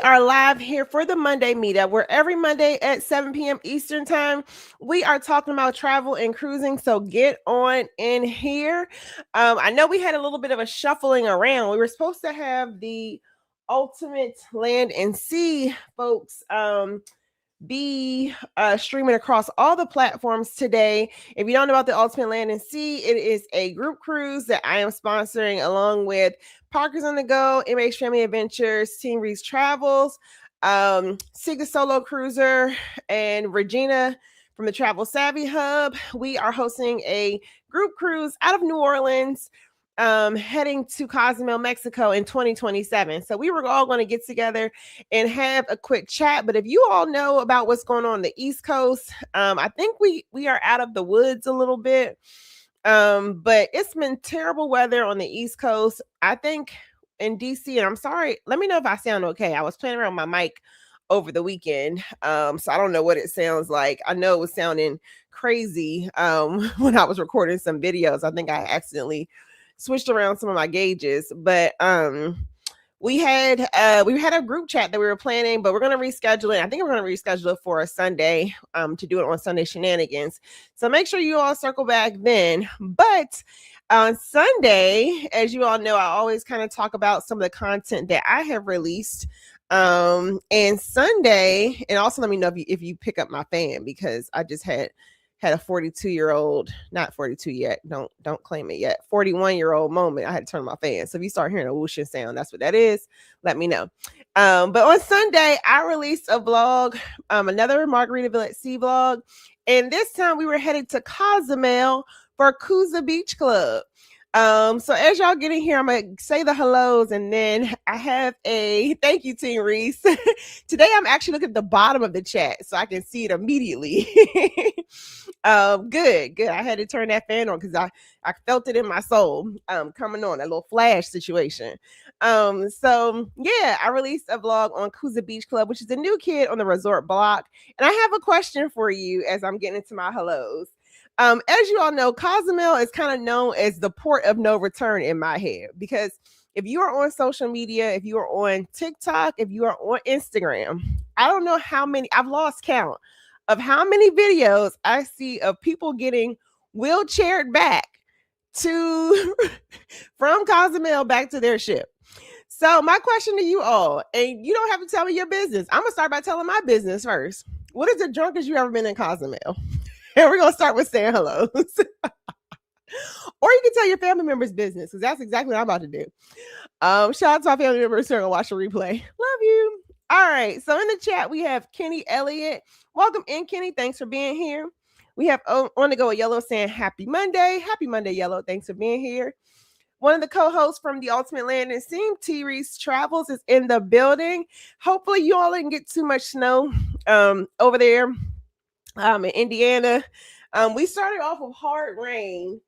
Are live here for the Monday meetup, where every Monday at 7 p.m. Eastern time, we are talking about travel and cruising. So get on in here. I know we had a little bit of a shuffling around. We were supposed to have the ultimate land and sea folks be streaming across all the platforms today. If you don't know about the Ultimate Land and Sea, it is a group cruise that I am sponsoring along with Parkers on the Go, MH Family Adventures, Team Reese Travels, Siga Solo Cruiser, and Regina from the Travel Savvy Hub. We are hosting a group cruise out of New Orleans, heading to Cozumel, Mexico in 2027. So we were all going to get together and have a quick chat. But if you all know about what's going on the East Coast, I think we are out of the woods a little bit. But it's been terrible weather on the East Coast. I think in DC, and I'm sorry, let me know if I sound okay. I was playing around with my mic over the weekend. So I don't know what it sounds like. I know it was sounding crazy when I was recording some videos. I think I accidentally switched around some of my gauges, but we had a group chat that we were planning, but we're going to reschedule it. I think we're going to reschedule it for a Sunday to do it on Sunday Shenanigans. So make sure you all circle back then. But on Sunday, as you all know, I always kind of talk about some of the content that I have released. And Sunday, and also let me know if you pick up my fan, because I just had a 42-year-old, not 42 yet, don't claim it yet, 41-year-old moment. I had to turn my fan. So if you start hearing a whooshing sound, that's what that is. Let me know. But on Sunday, I released a vlog, another Margaritaville at Sea vlog. And this time we were headed to Cozumel for Kooza Beach Club. So as y'all get in here, I'm gonna say the hellos, and then I have a thank you, Team Reese. Today I'm actually looking at the bottom of the chat so I can see it immediately. Good. I had to turn that fan on because I felt it in my soul coming on, a little flash situation. So yeah, I released a vlog on Kooza Beach Club, which is a new kid on the resort block. And I have a question for you as I'm getting into my hellos. As you all know, Cozumel is kind of known as the port of no return in my head, because if you are on social media, if you are on TikTok, if you are on Instagram, I don't know how many, I've lost count of how many videos I see of people getting wheelchaired back to from Cozumel back to their ship. So my question to you all, and you don't have to tell me your business. I'm gonna start by telling my business first. What is the drunkest you ever been in Cozumel? And we're gonna start with saying hellos. Or you can tell your family members' business, because that's exactly what I'm about to do. Shout out to my family members who are gonna watch the replay. Love you. All right. So in the chat, we have Kenny Elliott. Welcome in, Kenny. Thanks for being here. We have On the Go Yellow saying happy Monday. Happy Monday, Yellow. Thanks for being here. One of the co-hosts from the Ultimate Land and Sea, T. Reese Travels, is in the building. Hopefully you all didn't get too much snow over there in Indiana. We started off with hard rain,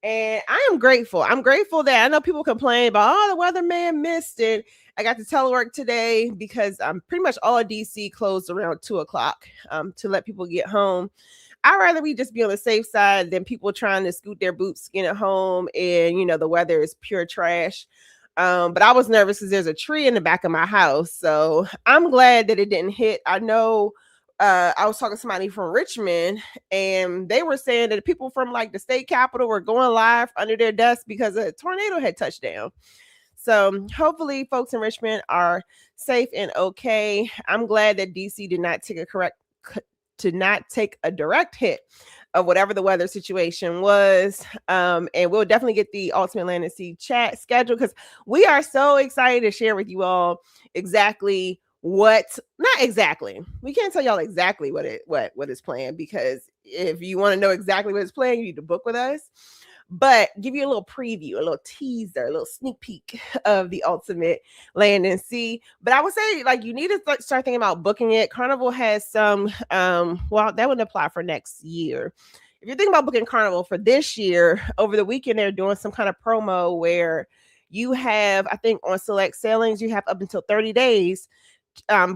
and I am grateful. I'm grateful that I know people complain about, the weatherman missed it. I got to telework today because pretty much all of DC closed around 2:00 to let people get home. I'd rather we just be on the safe side than people trying to scoot their boots, get it home, and the weather is pure trash. But I was nervous because there's a tree in the back of my house, so I'm glad that it didn't hit. I know I was talking to somebody from Richmond, and they were saying that people from like the state capitol were going live under their desk because a tornado had touched down. So hopefully folks in Richmond are safe and okay. I'm glad that DC did not take a direct hit of whatever the weather situation was. And we'll definitely get the Ultimate Land and Sea chat scheduled, because we are so excited to share with you all exactly not exactly. We can't tell y'all exactly what is planned, because if you want to know exactly what is planned, you need to book with us. But give you a little preview, a little teaser, a little sneak peek of the Ultimate Land and Sea. But I would say, you need to start thinking about booking it. Carnival has some, well, that wouldn't apply for next year. If you're thinking about booking Carnival for this year, over the weekend, they're doing some kind of promo where you have, I think on select sailings, you have up until 30 days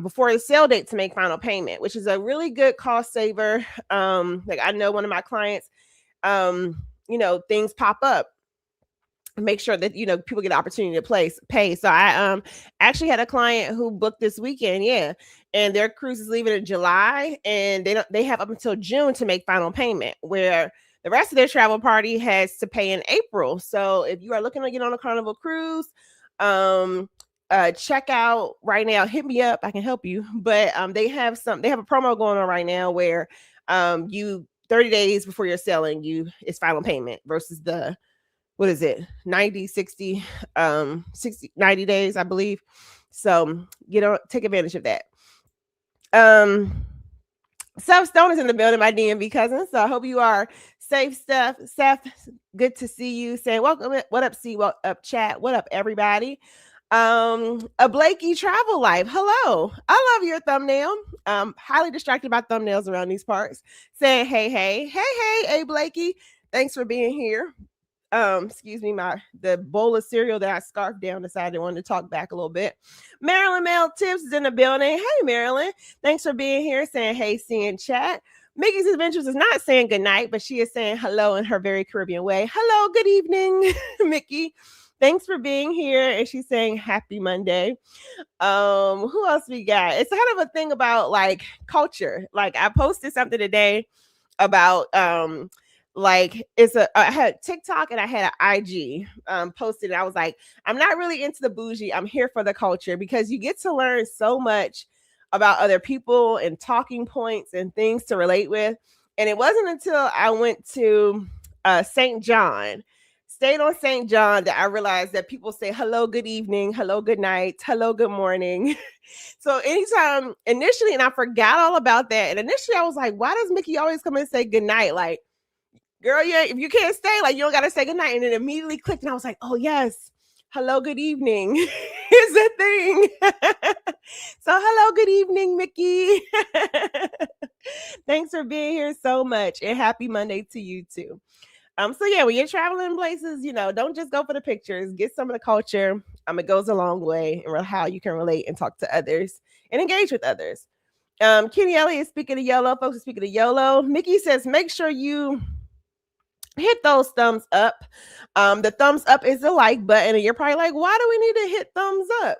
before the sale date to make final payment, which is a really good cost saver. I know one of my clients, things pop up make sure that people get the opportunity to pay. So I actually had a client who booked this weekend, yeah, and their cruise is leaving in July, and they have up until June to make final payment, where the rest of their travel party has to pay in April. So if you are looking to get on a Carnival cruise, um check out right now, hit me up, I can help you. But they have a promo going on right now where you 30 days before you're selling, it's final payment versus the, what is it, 90, 60, 60, 90 days, I believe. So take advantage of that. Seth Stone is in the building, my DMV cousin. So I hope you are safe, Steph. Seth, good to see you. Saying welcome. What up, C? What up, chat? What up, everybody? A Blakey Travel Life. Hello. I love your thumbnail. Highly distracted by thumbnails around these parts. Saying hey, A Blakey. Thanks for being here. Excuse me, the bowl of cereal that I scarfed down decided I wanted to talk back a little bit. Marilyn Mel Tips is in the building. Hey, Marilyn. Thanks for being here. Saying hey, see in chat. Mickey's Adventures is not saying good night, but she is saying hello in her very Caribbean way. Hello, good evening, Mickey. Thanks for being here. And she's saying happy Monday. Who else we got? It's kind of a thing about like culture. Like I posted something today about like I had TikTok and I had an IG posted. And I was like, I'm not really into the bougie. I'm here for the culture, because you get to learn so much about other people and talking points and things to relate with. And it wasn't until I went to St. John, stayed on St. John, that I realized that people say hello, good evening, hello, good night, hello, good morning. So anytime initially, and I forgot all about that. And initially I was like, why does Mickey always come and say good night? Like, girl, yeah, if you can't stay, like, you don't got to say good night. And then immediately clicked, and I was like, oh yes, hello, good evening is a thing. So hello, good evening, Mickey. Thanks for being here so much, and happy Monday to you too. So yeah, when you're traveling places, don't just go for the pictures. Get some of the culture. It goes a long way in how you can relate and talk to others and engage with others. Kenny Elliott, speaking of YOLO, folks are speaking of YOLO. Mickey says, make sure you hit those thumbs up. The thumbs up is the like button, and you're probably like, why do we need to hit thumbs up?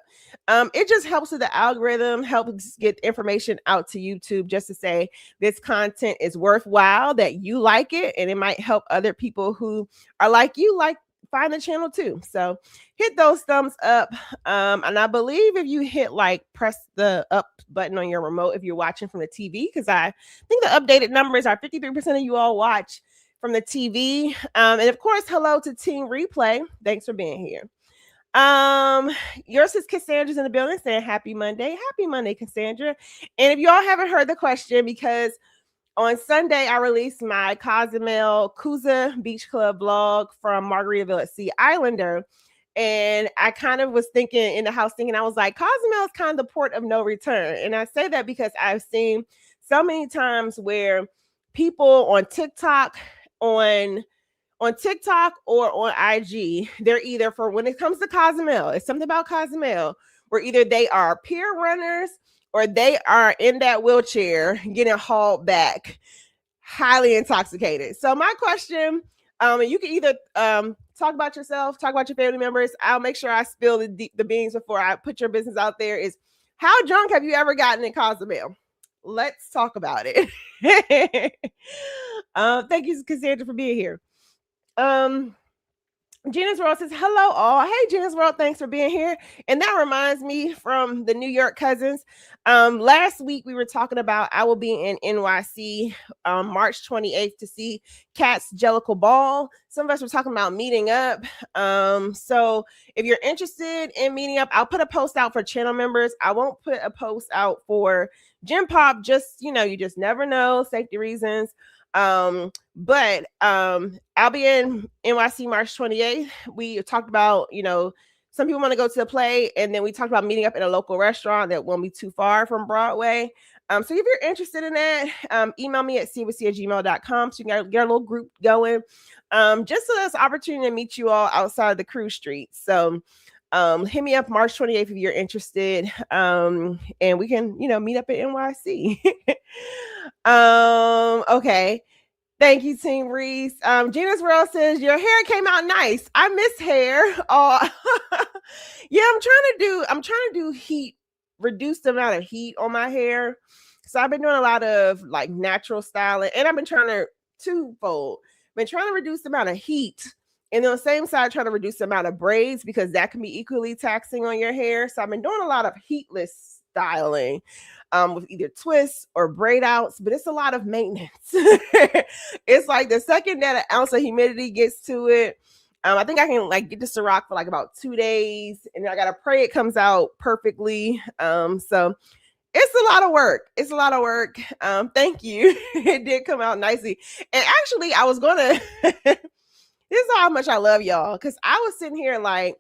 It just helps with the algorithm, helps get information out to YouTube, just to say this content is worthwhile, that you like it, and it might help other people who are like you, find the channel too. So hit those thumbs up. And I believe if you hit press the up button on your remote if you're watching from the TV, because I think the updated numbers are 53% of you all watch from the TV. And of course, hello to Team Replay. Thanks for being here. Yours is Cassandra's in the building saying happy Monday. Happy Monday, Cassandra. And if y'all haven't heard the question, because on Sunday I released my Cozumel Kooza Beach Club vlog from Margaritaville at Sea Islander. And I kind of was thinking in the house, I was like, Cozumel is kind of the port of no return. And I say that because I've seen so many times where people on TikTok, on TikTok or on IG, they're either, for when it comes to Cozumel, it's something about Cozumel, where either they are peer runners or they are in that wheelchair getting hauled back, highly intoxicated. So my question, you can either talk about yourself, talk about your family members. I'll make sure I spill the beans before I put your business out there. Is how drunk have you ever gotten in Cozumel? Let's talk about it. Thank you, Cassandra, for being here. Gina's World says, hello all. Hey, Gina's World, thanks for being here. And that reminds me, from the New York cousins, last week we were talking about I will be in NYC March 28th to see Cat's Jellicle Ball. Some of us were talking about meeting up. So if you're interested in meeting up, I'll put a post out for channel members. I won't put a post out for Gym Pop. Just, you just never know, safety reasons. But I'll be in NYC March 28th. We talked about, some people want to go to the play, and then we talked about meeting up in a local restaurant that won't be too far from Broadway. So if you're interested in that, email me at cwc@gmail.com so you can get a little group going. Just so there's an opportunity to meet you all outside the cruise street. So hit me up March 28th if you're interested. And we can, meet up at NYC. Okay. Thank you, Team Reese. Gina's World says your hair came out nice. I miss hair. Oh, yeah. I'm trying to do heat, reduce the amount of heat on my hair. So I've been doing a lot of like natural styling, and I've been trying to twofold. Been trying to reduce the amount of heat, and on the same side, trying to reduce the amount of braids because that can be equally taxing on your hair. So I've been doing a lot of heatless styling, with either twists or braid outs, but it's a lot of maintenance. It's like the second that an ounce of humidity gets to it, I think I can like get this to rock for like about 2 days, and then I gotta pray it comes out perfectly. So it's a lot of work. It's a lot of work. Thank you. It did come out nicely, and actually, I was gonna. This is how much I love y'all because I was sitting here like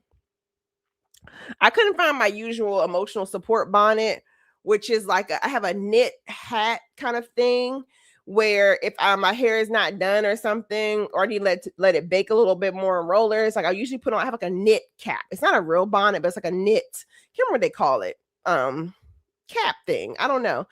I couldn't find my usual emotional support bonnet, which is like I have a knit hat kind of thing where if my hair is not done or something, or I need to let it bake a little bit more in rollers, like I usually put on, I have like a knit cap. It's not a real bonnet, but it's like a knit. Can't remember what they call it. Cap thing. I don't know.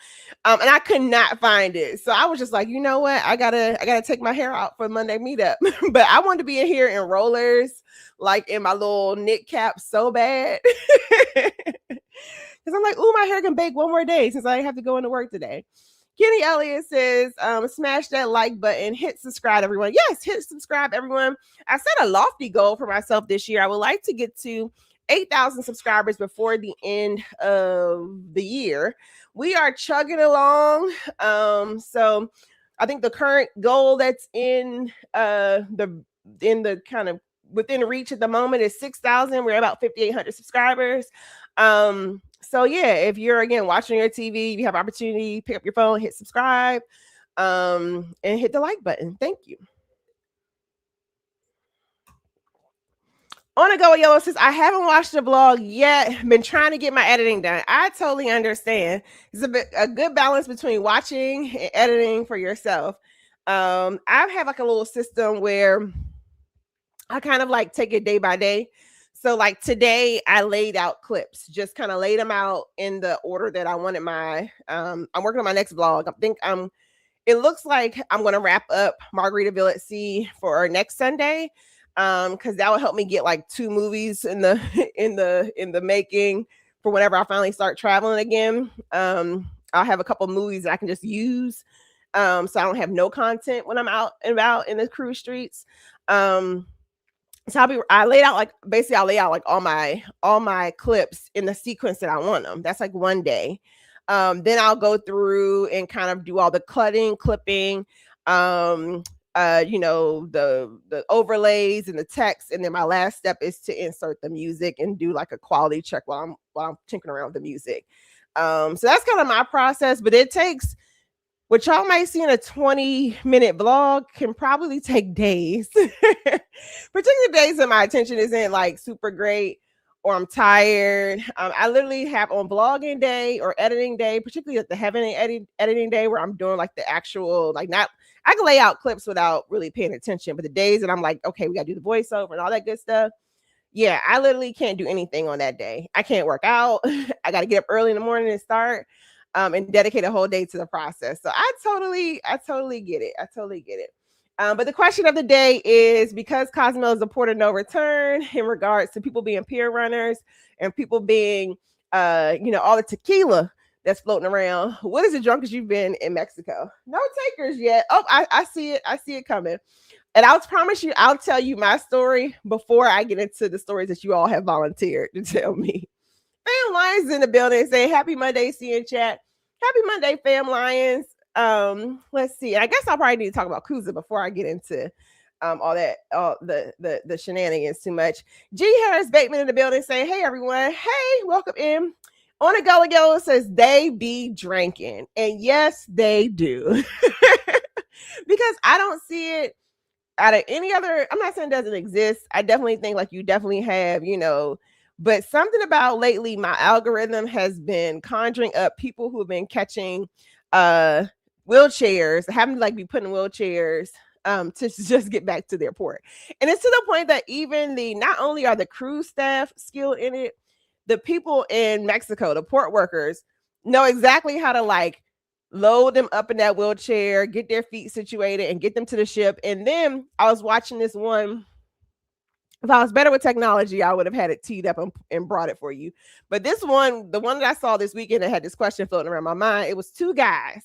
And I could not find it. So I was just like, you know what? I gotta take my hair out for Monday meetup. But I wanted to be in here in rollers, like in my little knit cap so bad. Because I'm like, oh, my hair can bake one more day since I have to go into work today. Kenny Elliott says, smash that like button, hit subscribe, everyone. Yes, hit subscribe, everyone. I set a lofty goal for myself this year. I would like to get to 8,000 subscribers before the end of the year. We are chugging along. So I think the current goal that's in the kind of within reach at the moment is 6,000. We're about 5,800 subscribers. So yeah, if you're again watching your TV, you have opportunity, pick up your phone, hit subscribe, and hit the like button. Thank you. On a go with Yellow says, I haven't watched the vlog yet. Been trying to get my editing done. I totally understand. It's a good balance between watching and editing for yourself. I have like a little system where I kind of like take it day by day. So like today I laid out clips, just kind of laid them out in the order that I wanted my I'm working on my next vlog. I think it looks like I'm gonna wrap up Margaritaville at Sea for next Sunday. Because that will help me get like 2 movies in the in the making for whenever I finally start traveling again. I'll have a couple movies that I can just use. So I don't have no content when I'm out and about in the cruise streets. So I laid out like basically I lay out like all my clips in the sequence that I want them. That's like one day. Then I'll go through and kind of do all the clipping, the overlays and the text, and then my last step is to insert the music and do like a quality check while I'm tinkering around with the music. So that's kind of my process, but it takes what y'all might see in a 20-minute vlog can probably take days. Particularly days that my attention isn't like super great or I'm tired. I literally have on vlogging day or editing day, particularly at the heavy editing day where I'm doing like the actual, like not, I can lay out clips without really paying attention, but the days that I'm like, okay, we got to do the voiceover and all that good stuff. Yeah, I literally can't do anything on that day. I can't work out. I got to get up early in the morning and start. And dedicate a whole day to the process. So I totally get it. I totally get it. But the question of the day is, because Cozumel is a port of no return in regards to people being pier runners and people being, all the tequila that's floating around. What is the drunkest you've been in Mexico? No takers yet. Oh, I see it. I see it coming. And I'll promise you, I'll tell you my story before I get into the stories that you all have volunteered to tell me. Fam Lions in the building saying happy Monday, see in chat. Happy Monday, Fam Lions. Let's see. I guess I'll probably need to talk about Kooza before I get into all the shenanigans too much. G Harris Bateman in the building saying, hey everyone, hey, welcome in. On a Gullah Yellow says they be drinking. And yes, they do. Because I don't see it out of any other, I'm not saying it doesn't exist. I definitely think like you definitely have, but something about lately, my algorithm has been conjuring up people who have been catching wheelchairs, having to like be put in wheelchairs to just get back to their port. And it's to the point that even not only are the cruise staff skilled in it, the people in Mexico, the port workers, know exactly how to like load them up in that wheelchair, get their feet situated, and get them to the ship. And then I was watching this one. If I was better with technology, I would have had it teed up and brought it for you. But this one, the one that I saw this weekend that had this question floating around my mind, it was two guys.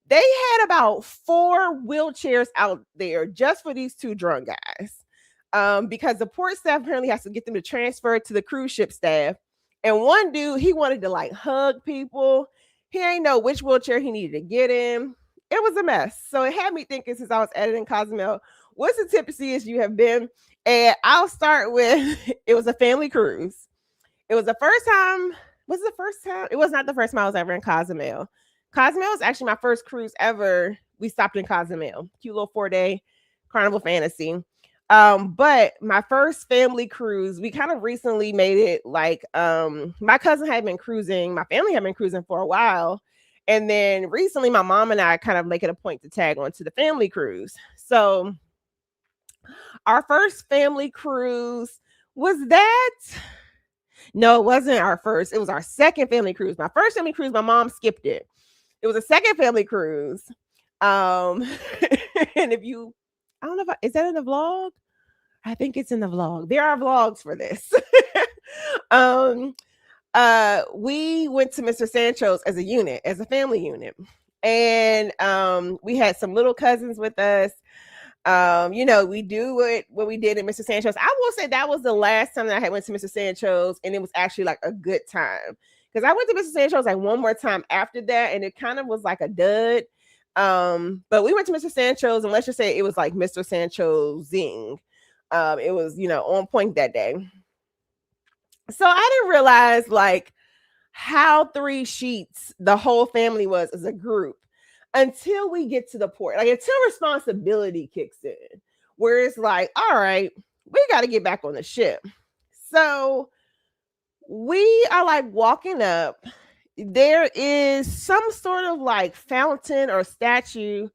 They had about 4 wheelchairs out there just for these two drunk guys. Because the port staff apparently has to get them to transfer to the cruise ship staff. And one dude, he wanted to like hug people. He ain't know which wheelchair he needed to get in. It was a mess. So it had me thinking since I was editing Cozumel, what's the tipsiest you have been? And I'll start with it was a family cruise. It was the first time. Was it the first time? It was not the first time I was ever in Cozumel. Cozumel was actually my first cruise ever. We stopped in Cozumel. Cute little 4-day Carnival Fantasy. But my first family cruise, we kind of recently made it like my cousin had been cruising, my family had been cruising for a while. And then recently my mom and I kind of make it a point to tag on to the family cruise. So our first family cruise was that. No, it wasn't our first. It was our second family cruise. My first family cruise, my mom skipped it. It was a second family cruise. And if you, I don't know if is that in the vlog? I think it's in the vlog. There are vlogs for this. We went to Mr. Sancho's as a unit, as a family unit. And we had some little cousins with us. We do what we did at Mr. Sancho's. I will say that was the last time that I had went to Mr. Sancho's, and it was actually like a good time. Because I went to Mr. Sancho's like one more time after that, and it kind of was like a dud. But we went to Mr. Sancho's, and let's just say it was like Mr. Sancho's zing. It was, on point that day. So I didn't realize like how 3 sheets the whole family was as a group until we get to the port, like until responsibility kicks in, where it's like, all right, we got to get back on the ship. So we are like walking up. There is some sort of like fountain or statue,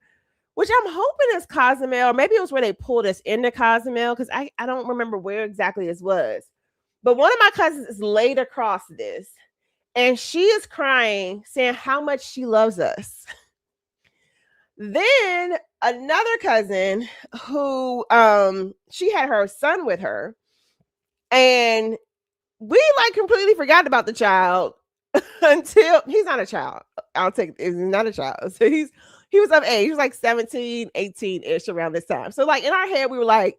which I'm hoping is Cozumel, or maybe it was where they pulled us into Cozumel, because I don't remember where exactly this was. But one of my cousins is laid across this, and she is crying, saying how much she loves us. Then another cousin who she had her son with her, and we like completely forgot about the child until he's not a child. He's not a child. So he was of age. He was like 17, 18-ish around this time. So like in our head, we were like,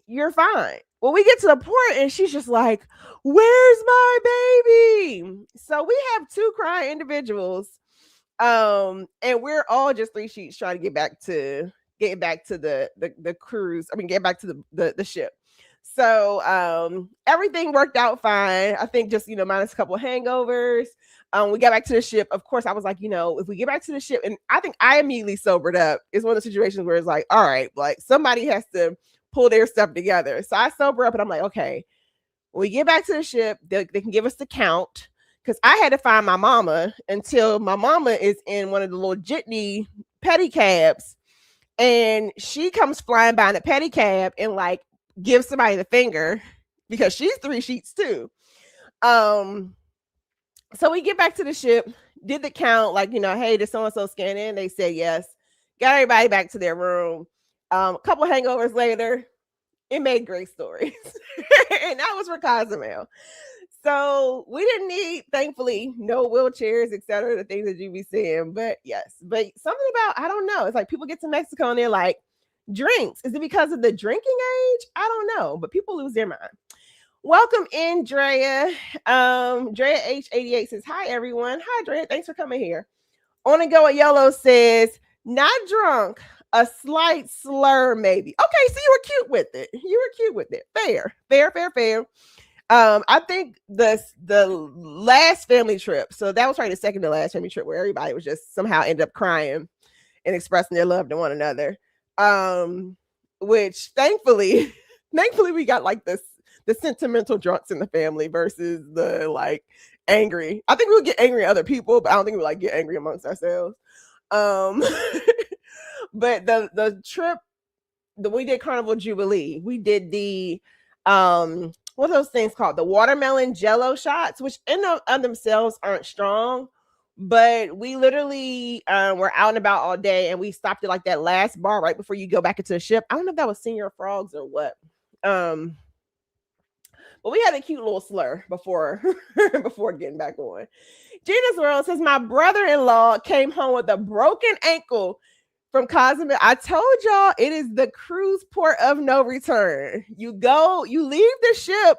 you're fine. Well, we get to the port and she's just like, where's my baby? So we have 2 crying individuals. And we're all just 3 sheets trying to get back to the cruise. I mean, get back to the ship. So everything worked out fine. I think just minus a couple of hangovers. We got back to the ship. Of course, I was like, if we get back to the ship, and I think I immediately sobered up. It's one of the situations where it's like, all right, like somebody has to pull their stuff together. So I sober up and I'm like, okay, when we get back to the ship, they can give us the count. Because I had to find my mama until my mama is in one of the little jitney pedicabs. And she comes flying by in a pedicab and like gives somebody the finger because she's 3 sheets too. So we get back to the ship, did the count, like, hey, did so-and-so scan in? They said yes. Got everybody back to their room. A couple hangovers later, it made great stories. And that was for Cozumel. So we didn't need, thankfully, no wheelchairs, etc., the things that you be seeing. But yes, but something about, I don't know. It's like people get to Mexico and they're like, drinks. Is it because of the drinking age? I don't know, but people lose their mind. Welcome in, Drea. Drea H88 says, hi, everyone. Hi, Drea. Thanks for coming here. On and Go at Yellow says, not drunk, a slight slur, maybe. Okay, so you were cute with it. Fair. I think the last family trip, so that was probably the second to last family trip where everybody was just somehow ended up crying and expressing their love to one another. Which thankfully we got like the sentimental drunks in the family versus the like angry. I think we would get angry at other people, but I don't think we like get angry amongst ourselves. But the trip that we did Carnival Jubilee, we did the what are those things called? The watermelon jello shots, which in of themselves aren't strong. But we literally were out and about all day, and we stopped at like that last bar right before you go back into the ship. I don't know if that was Senior Frogs or what. But we had a cute little slur before before getting back on. Gina's World says my brother-in-law came home with a broken ankle from Cozumel. I told y'all it is the cruise port of no return. You leave the ship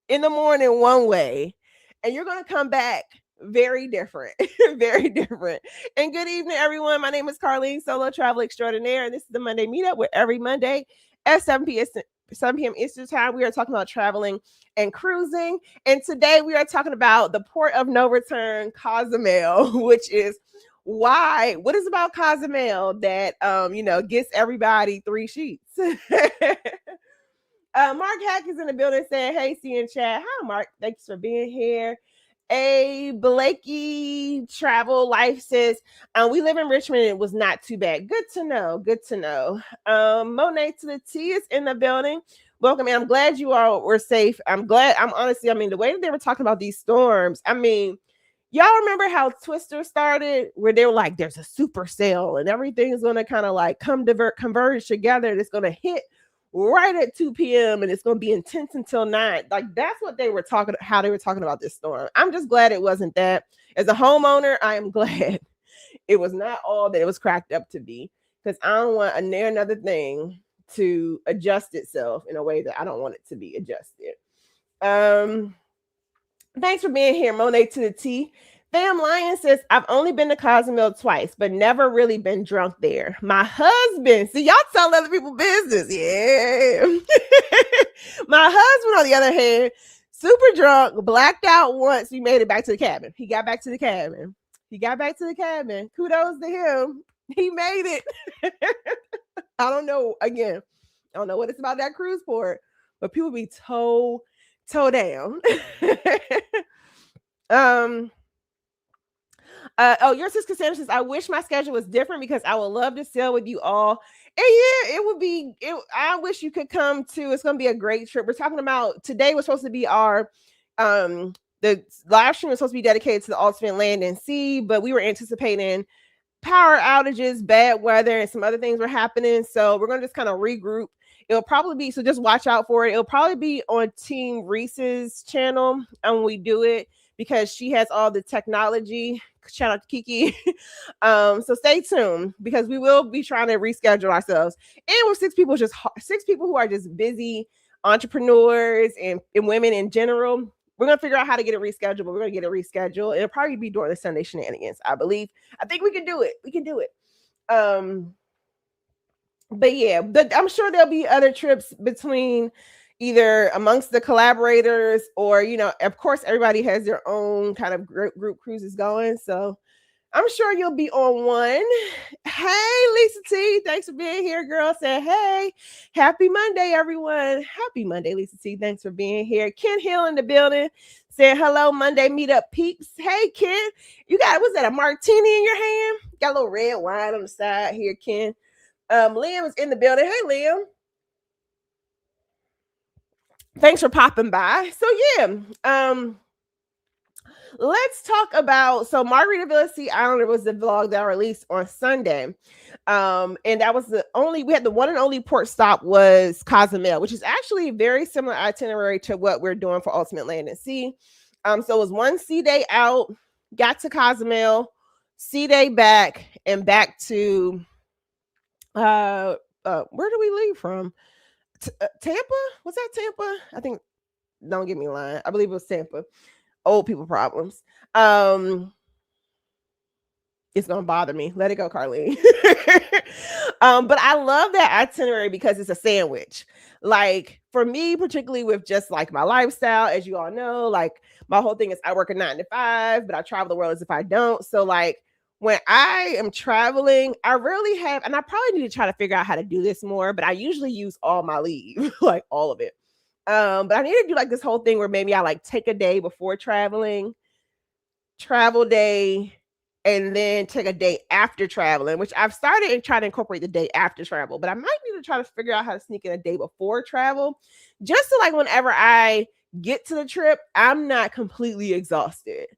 in the morning one way, and you're gonna come back very different, very different. And good evening, everyone. My name is Carlene, solo travel extraordinaire, and this is the Monday Meetup, where every Monday at 7 p.m. Eastern time, we are talking about traveling and cruising. And today we are talking about the port of no return, Cozumel, which is what is about Cozumel that gets everybody 3 sheets. Mark Hack is in the building saying, hey, see in chat. Hi, Mark. Thanks for being here. A Blakey Travel Life says, we live in Richmond. It was not too bad. Good to know. Good to know. Monet to the T is in the building. Welcome. And I'm glad you all were safe. I'm glad. The way that they were talking about these storms, y'all remember how Twister started, where they were like, there's a super sale and everything's going to kind of like converge together. And it's going to hit right at 2 p.m. and it's going to be intense until 9. Like that's what they were how they were talking about this storm. I'm just glad it wasn't that. As a homeowner, I am glad it was not all that it was cracked up to be, because I don't want another thing to adjust itself in a way that I don't want it to be adjusted. Thanks for being here, Monet to the T. Fam Lion says, I've only been to Cozumel twice, but never really been drunk there. My husband, see, y'all tell other people business. Yeah. My husband, on the other hand, super drunk, blacked out once we made it back to the cabin. He got back to the cabin. Kudos to him. He made it. I don't know. Again, I don't know what it's about that cruise port, but people be toe down. Your sister Cassandra says, I wish my schedule was different because I would love to sail with you all. And yeah, it would be, I wish you could come too. It's going to be a great trip. We're talking about, today was supposed to be our, the live stream was supposed to be dedicated to the ultimate land and sea, but we were anticipating power outages, bad weather, and some other things were happening. So we're going to just kind of regroup. It'll probably be, so just watch out for it. It'll probably be on Team Reese's channel when we do it, because she has all the technology. Shout out to Kiki. So stay tuned, because we will be trying to reschedule ourselves. And with 6 people who are just busy entrepreneurs and women in general, we're going to figure out how to get it rescheduled, but we're going to get it rescheduled. It'll probably be during the Sunday shenanigans, I believe. I think we can do it. But yeah, I'm sure there'll be other trips between either amongst the collaborators or, of course, everybody has their own kind of group cruises going. So I'm sure you'll be on one. Hey, Lisa T, thanks for being here, girl. Say, hey, happy Monday, everyone. Happy Monday, Lisa T. Thanks for being here. Ken Hill in the building saying, hello, Monday Meetup peeps. Hey, Ken, was that a martini in your hand? Got a little red wine on the side here, Ken. Liam is in the building. Hey, Liam. Thanks for popping by. So yeah, let's talk about, so Margaritaville Sea Islander was the vlog that I released on Sunday. And that was we had the one and only port stop was Cozumel, which is actually a very similar itinerary to what we're doing for Ultimate Land and Sea. So it was one sea day out, got to Cozumel, sea day back, and back to where do we leave from? Tampa? Was that Tampa? I think, don't get me lying, I believe it was Tampa. Old people problems. It's gonna bother me. Let it go, Carlene. But I love that itinerary because it's a sandwich. Like for me, particularly with just like my lifestyle, as you all know, like my whole thing is I work a 9 to 5, but I travel the world as if I don't. So like when I am traveling, I really have, and I probably need to try to figure out how to do this more, but I usually use all my leave, like all of it. But I need to do like this whole thing where maybe I like take a day before traveling, travel day, and then take a day after traveling, which I've started and try to incorporate the day after travel, but I might need to try to figure out how to sneak in a day before travel, just so like whenever I get to the trip, I'm not completely exhausted.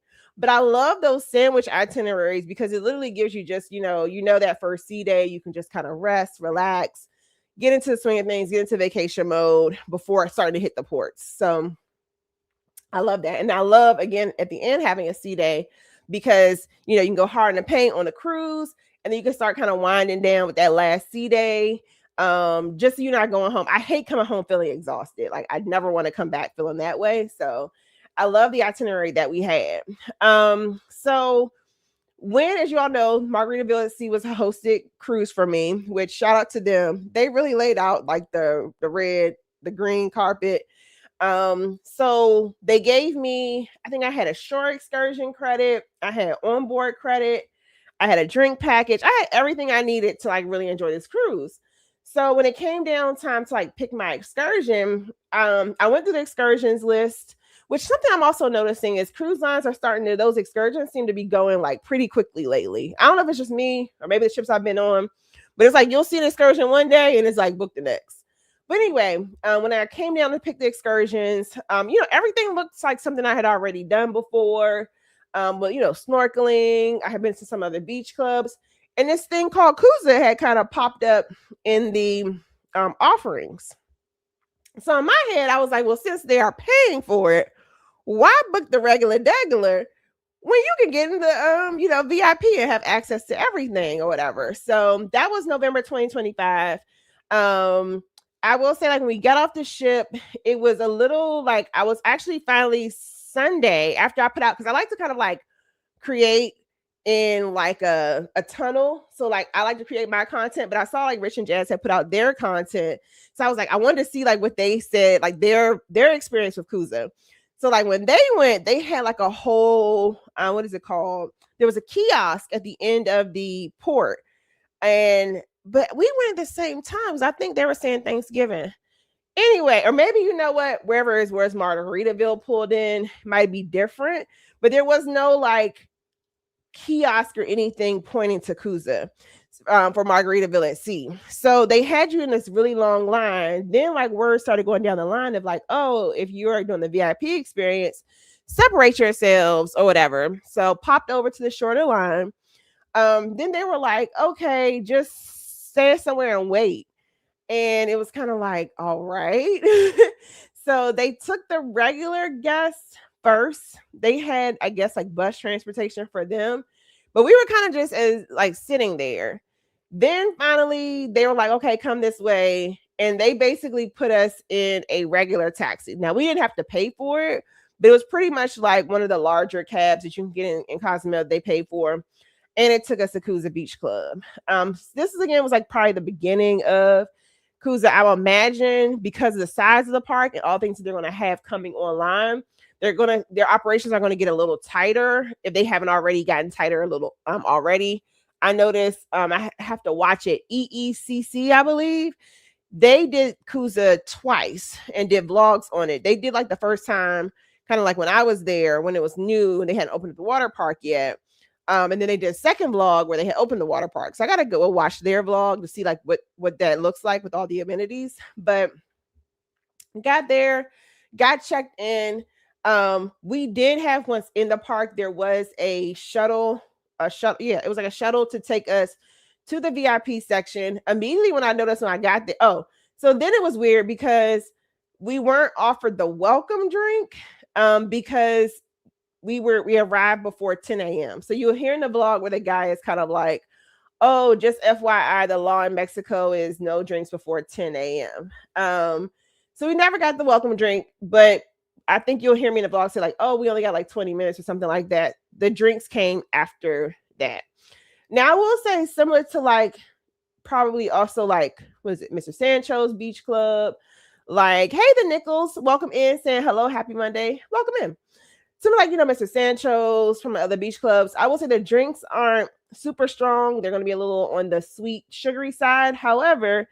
But I love those sandwich itineraries because it literally gives you just, that first sea day, you can just kind of rest, relax, get into the swing of things, get into vacation mode before starting to hit the ports. So I love that. And I love, again, at the end, having a sea day because, you can go hard in the paint on the cruise and then you can start kind of winding down with that last sea day. Just so you're not going home. I hate coming home feeling exhausted. Like I never want to come back feeling that way. So I love the itinerary that we had. So when, as you all know, Margaritaville at Sea was a hosted cruise for me, which shout out to them. They really laid out like the red, the green carpet. So they gave me, I think I had a shore excursion credit, I had onboard credit, I had a drink package, I had everything I needed to like really enjoy this cruise. So when it came down time to like pick my excursion, I went through the excursions list, which something I'm also noticing is cruise lines are starting to, those excursions seem to be going like pretty quickly lately. I don't know if it's just me or maybe the ships I've been on, but it's like you'll see an excursion one day and it's like booked the next. But anyway, when I came down to pick the excursions, everything looks like something I had already done before. But snorkeling, I had been to some other beach clubs, and this thing called Kooza had kind of popped up in the offerings. So in my head, I was like, well, since they are paying for it, why book the regular when you can get in the VIP and have access to everything or whatever. So that was November 2025. I will say, like, when we got off the ship, it was a little like I was actually finally Sunday after I put out, because I like to kind of like create in like a tunnel. So like I like to create my content, but I saw like Rich and Jazz had put out their content. So I was like, I wanted to see like what they said, like their experience with Kooza. So like when they went, they had like a whole what is it called? There was a kiosk at the end of the port. But we went at the same times. I think they were saying Thanksgiving. Anyway, or maybe where's Margaritaville pulled in might be different, but there was no like kiosk or anything pointing to Kooza for Margaritaville at Sea. So they had you in this really long line. Then like words started going down the line of like, oh, if you're doing the VIP experience, separate yourselves or whatever. So popped over to the shorter line. Then they were like, okay, just stay somewhere and wait. And it was kind of like, all right. So they took the regular guests first. They had, I guess, like bus transportation for them, but we were kind of just as like sitting there. Then finally they were like, okay, come this way. And they basically put us in a regular taxi. Now we didn't have to pay for it, but it was pretty much like one of the larger cabs that you can get in Cozumel they pay for. And it took us to Kooza Beach Club. This was like probably the beginning of Kooza. I will imagine because of the size of the park and all things that they're going to have coming online, their operations are going to get a little tighter if they haven't already gotten tighter a little already. I noticed I have to watch it. EECC, I believe. They did Kooza twice and did vlogs on it. They did like the first time, kind of like when I was there, when it was new and they hadn't opened up the water park yet. And then they did a second vlog where they had opened the water park. So I got to go watch their vlog to see like what that looks like with all the amenities. But got there, got checked in. We did have, once in the park, there was a shuttle. Yeah, it was like a shuttle to take us to the VIP section. Immediately when I noticed when I got there, so then it was weird because we weren't offered the welcome drink because we arrived before 10 a.m. So you'll hear in the vlog where the guy is kind of like, oh, just FYI, the law in Mexico is no drinks before 10 a.m. So we never got the welcome drink, but I think you'll hear me in the vlog say like, oh, we only got like 20 minutes or something like that. The drinks came after that. Now I will say, similar to like probably also like, what is it, Mr. Sancho's Beach Club, like, hey, the Nichols, welcome in, saying hello, happy Monday, welcome in. Something like, Mr. Sancho's from other beach clubs. I will say the drinks aren't super strong. They're going to be a little on the sweet, sugary side. However,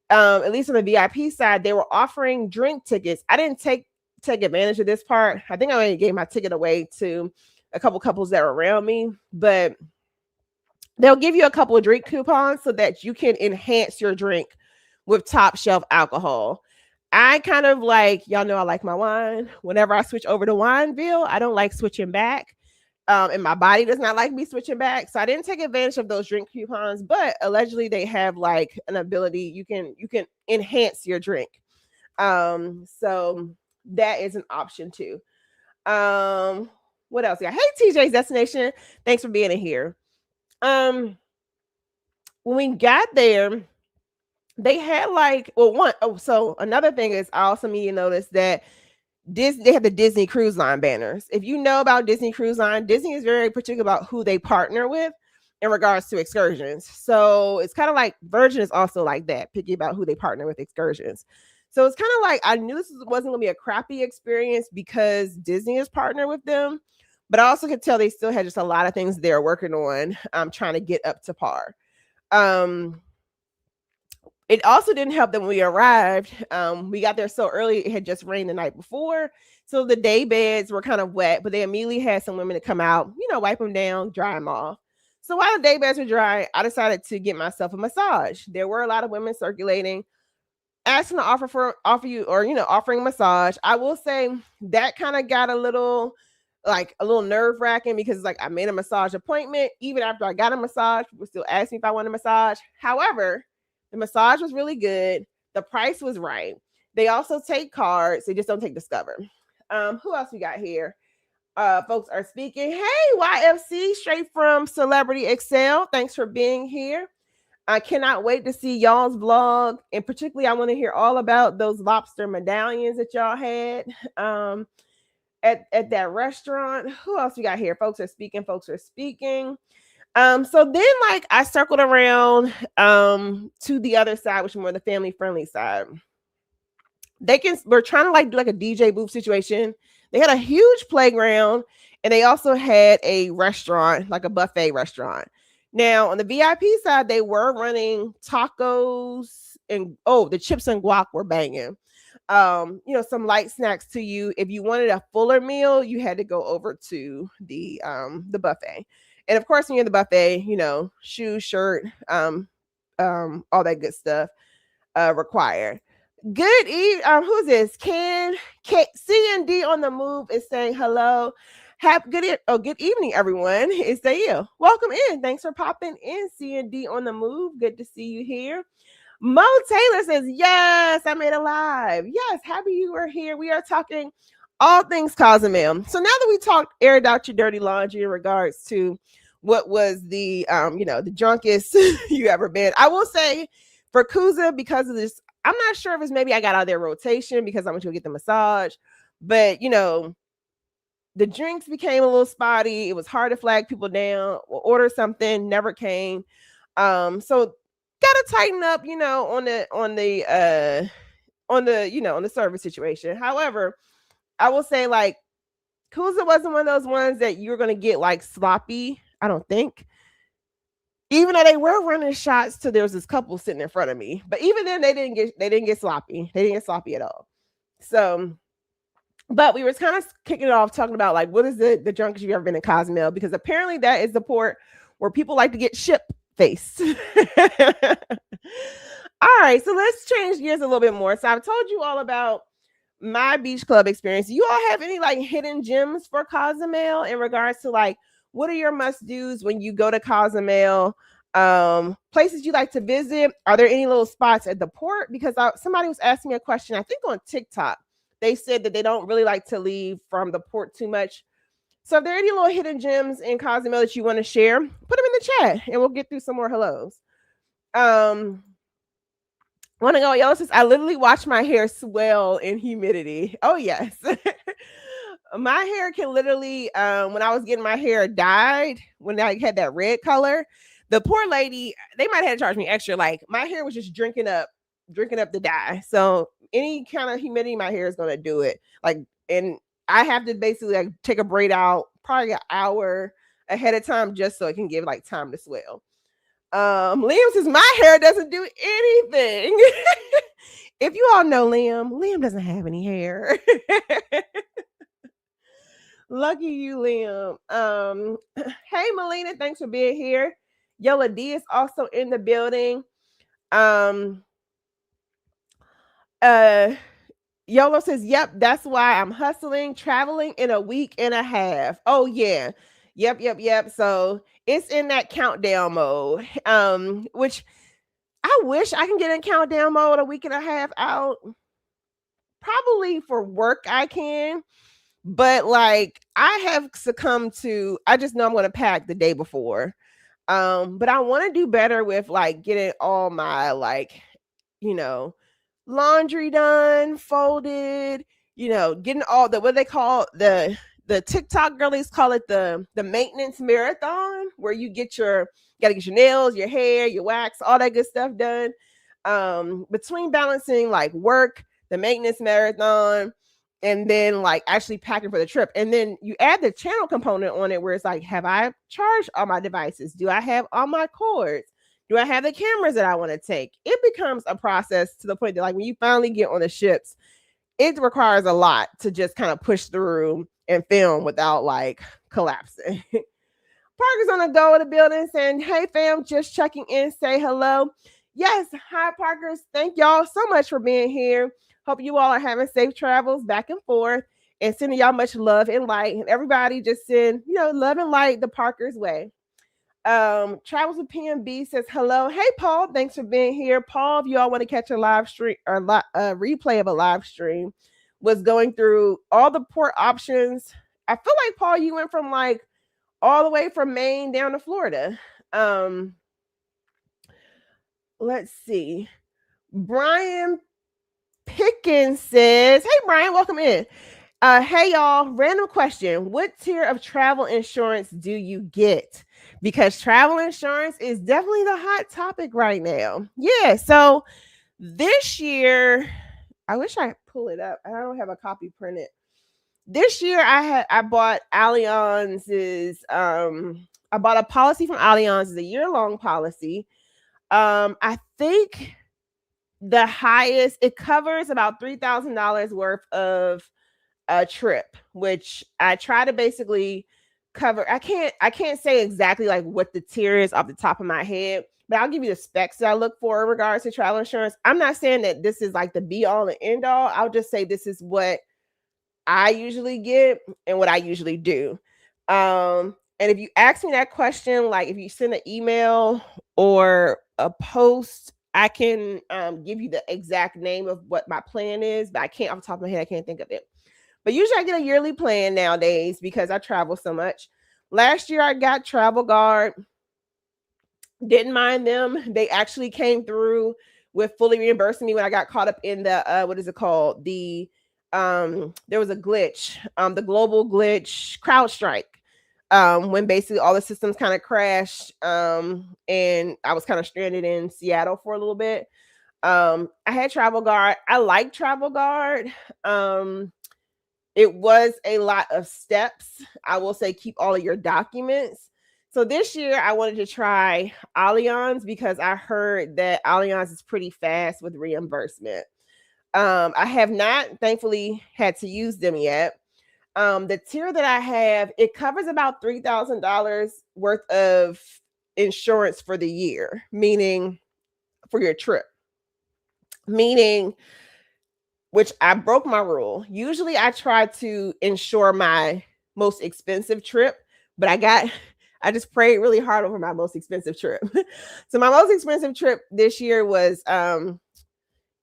at least on the VIP side, they were offering drink tickets. I didn't take advantage of this part. I think I only gave my ticket away to a couple couples that were around me, but they'll give you a couple of drink coupons so that you can enhance your drink with top shelf alcohol. I kind of like, y'all know I like my wine. Whenever I switch over to Wineville, I don't like switching back. And my body does not like me switching back. So I didn't take advantage of those drink coupons, but allegedly they have like an ability you can enhance your drink. So that is an option too. Um, what else? Yeah. Hey TJ's Destination. Thanks for being in here. Um, when we got there, they had like so another thing is I also need to notice that they have the Disney Cruise Line banners. If you know about Disney Cruise Line, Disney is very particular about who they partner with in regards to excursions. So it's kind of like Virgin is also like that, picky about who they partner with excursions. So it's kind of like I knew this wasn't going to be a crappy experience because Disney is partnered with them, but I also could tell they still had just a lot of things they're working on, trying to get up to par. Um, it also didn't help that when we arrived, we got there so early, it had just rained the night before. So the day beds were kind of wet, but they immediately had some women to come out, wipe them down, dry them off. So while the day beds were dry, I decided to get myself a massage. There were a lot of women circulating, asking to offer you or offering massage. I will say that kind of got a little nerve wracking because like I made a massage appointment. Even after I got a massage, people still asked me if I wanted a massage. However, the massage was really good. The price was right. They also take cards. They just don't take Discover. Who else we got here? Folks are speaking. Hey, YFC, straight from Celebrity Excel. Thanks for being here. I cannot wait to see y'all's vlog. And particularly, I want to hear all about those lobster medallions that y'all had at that restaurant. Who else we got here? Folks are speaking. So then like I circled around to the other side, which is more the family friendly side. We're trying to like do like a DJ booth situation. They had a huge playground and they also had a restaurant, like a buffet restaurant. Now on the VIP side, they were running tacos and the chips and guac were banging. Some light snacks to you. If you wanted a fuller meal, you had to go over to the buffet. And of course, when you're in the buffet, shoes, shirt, all that good stuff required. Good evening. Who's this? C and D on the move is saying hello. Good evening, everyone. It's Dale. Welcome in. Thanks for popping in. C and D on the move. Good to see you here. Mo Taylor says, yes, I made it live. Yes, happy you were here. We are talking all things Cozumel. So now that we talked, aired out your dirty laundry in regards to what was the the drunkest you ever been. I will say for Kooza, because of this, I'm not sure if it's maybe I got out of their rotation because I went to go get the massage, but the drinks became a little spotty. It was hard to flag people down or order something, never came. So gotta tighten up, on the service situation. However, I will say like Kooza wasn't one of those ones that you're gonna get like sloppy. I don't think. Even though they were running shots to there was this couple sitting in front of me, but even then they didn't get sloppy. They didn't get sloppy at all. So, but we were kind of kicking it off talking about like what is the drunkest you've ever been in Cozumel, because apparently that is the port where people like to get ship faced. All right, so let's change gears a little bit more. So I've told you all about my beach club experience. You all have any like hidden gems for Cozumel in regards to like what are your must-dos when you go to Cozumel? Places you like to visit? Are there any little spots at the port? Because somebody was asking me a question, I think on TikTok. They said that they don't really like to leave from the port too much. So if there are any little hidden gems in Cozumel that you want to share, put them in the chat and we'll get through some more hellos. Want to go? Yellow says, I literally watch my hair swell in humidity. Oh, yes. My hair can literally, when I was getting my hair dyed, when I had that red color, the poor lady, they might have had to charge me extra. Like my hair was just drinking up the dye. So any kind of humidity, my hair is going to do it. Like, and I have to basically like take a braid out probably an hour ahead of time just so it can give like time to swell. Liam says my hair doesn't do anything. If you all know Liam doesn't have any hair. Lucky you, Liam. Hey Melina, thanks for being here. Yola D is also in the building. Yolo says, yep, that's why I'm hustling, traveling in a week and a half. Oh, yeah. Yep. So it's in that countdown mode. Which I wish I can get in countdown mode a week and a half out. Probably for work I can, but like I have succumbed to I just know I'm gonna pack the day before. But I want to do better with like getting all my like, you know, laundry done, folded, getting all the what they call the TikTok girlies call it the maintenance marathon, where you gotta get your nails, your hair, your wax, all that good stuff done. Between balancing like work, the maintenance marathon, and then like actually packing for the trip. And then you add the channel component on it where it's like, have I charged all my devices? Do I have all my cords? Do I have the cameras that I want to take? It becomes a process to the point that like when you finally get on the ships, it requires a lot to just kind of push through and film without like collapsing. Parker's on the go of the building saying, hey fam, just checking in, say hello. Yes, hi Parkers. Thank y'all so much for being here. Hope you all are having safe travels back and forth and sending y'all much love and light. And everybody just send, love and light the Parker's way. Travels with PMB says hello. Hey Paul, thanks for being here. Paul, if you all want to catch a live stream or replay of a live stream, was going through all the port options. I feel like Paul, you went from like all the way from Maine down to Florida. Let's see. Brian Pickens says, hey Brian, welcome in. Hey y'all, random question. What tier of travel insurance do you get? Because travel insurance is definitely the hot topic right now. Yeah, so this year, I wish I could pull it up. I don't have a copy printed. This year I bought Allianz's I bought a policy from Allianz, it's a year-long policy. I think the highest it covers about $3,000 worth of a trip, which I try to basically cover. I can't say exactly like what the tier is off the top of my head, but I'll give you the specs that I look for in regards to travel insurance. I'm not saying that this is like the be all and end all. I'll just say this is what I usually get and what I usually do. And if you ask me that question, like if you send an email or a post, I can give you the exact name of what my plan is, but I can't off the top of my head, I can't think of it. But usually I get a yearly plan nowadays because I travel so much. Last year I got Travel Guard. Didn't mind them. They actually came through with fully reimbursing me when I got caught up in the what is it called? There was a glitch, the global glitch, CrowdStrike, when basically all the systems kind of crashed, and I was kind of stranded in Seattle for a little bit. I had Travel Guard. I like Travel Guard. It was a lot of steps. I will say keep all of your documents. So this year I wanted to try Allianz because I heard that Allianz is pretty fast with reimbursement. I have not, thankfully, had to use them yet. The tier that I have, it covers about $3,000 worth of insurance for the year, meaning for your trip. Meaning, which I broke my rule. Usually I try to insure my most expensive trip, but I just prayed really hard over my most expensive trip. So my most expensive trip this year was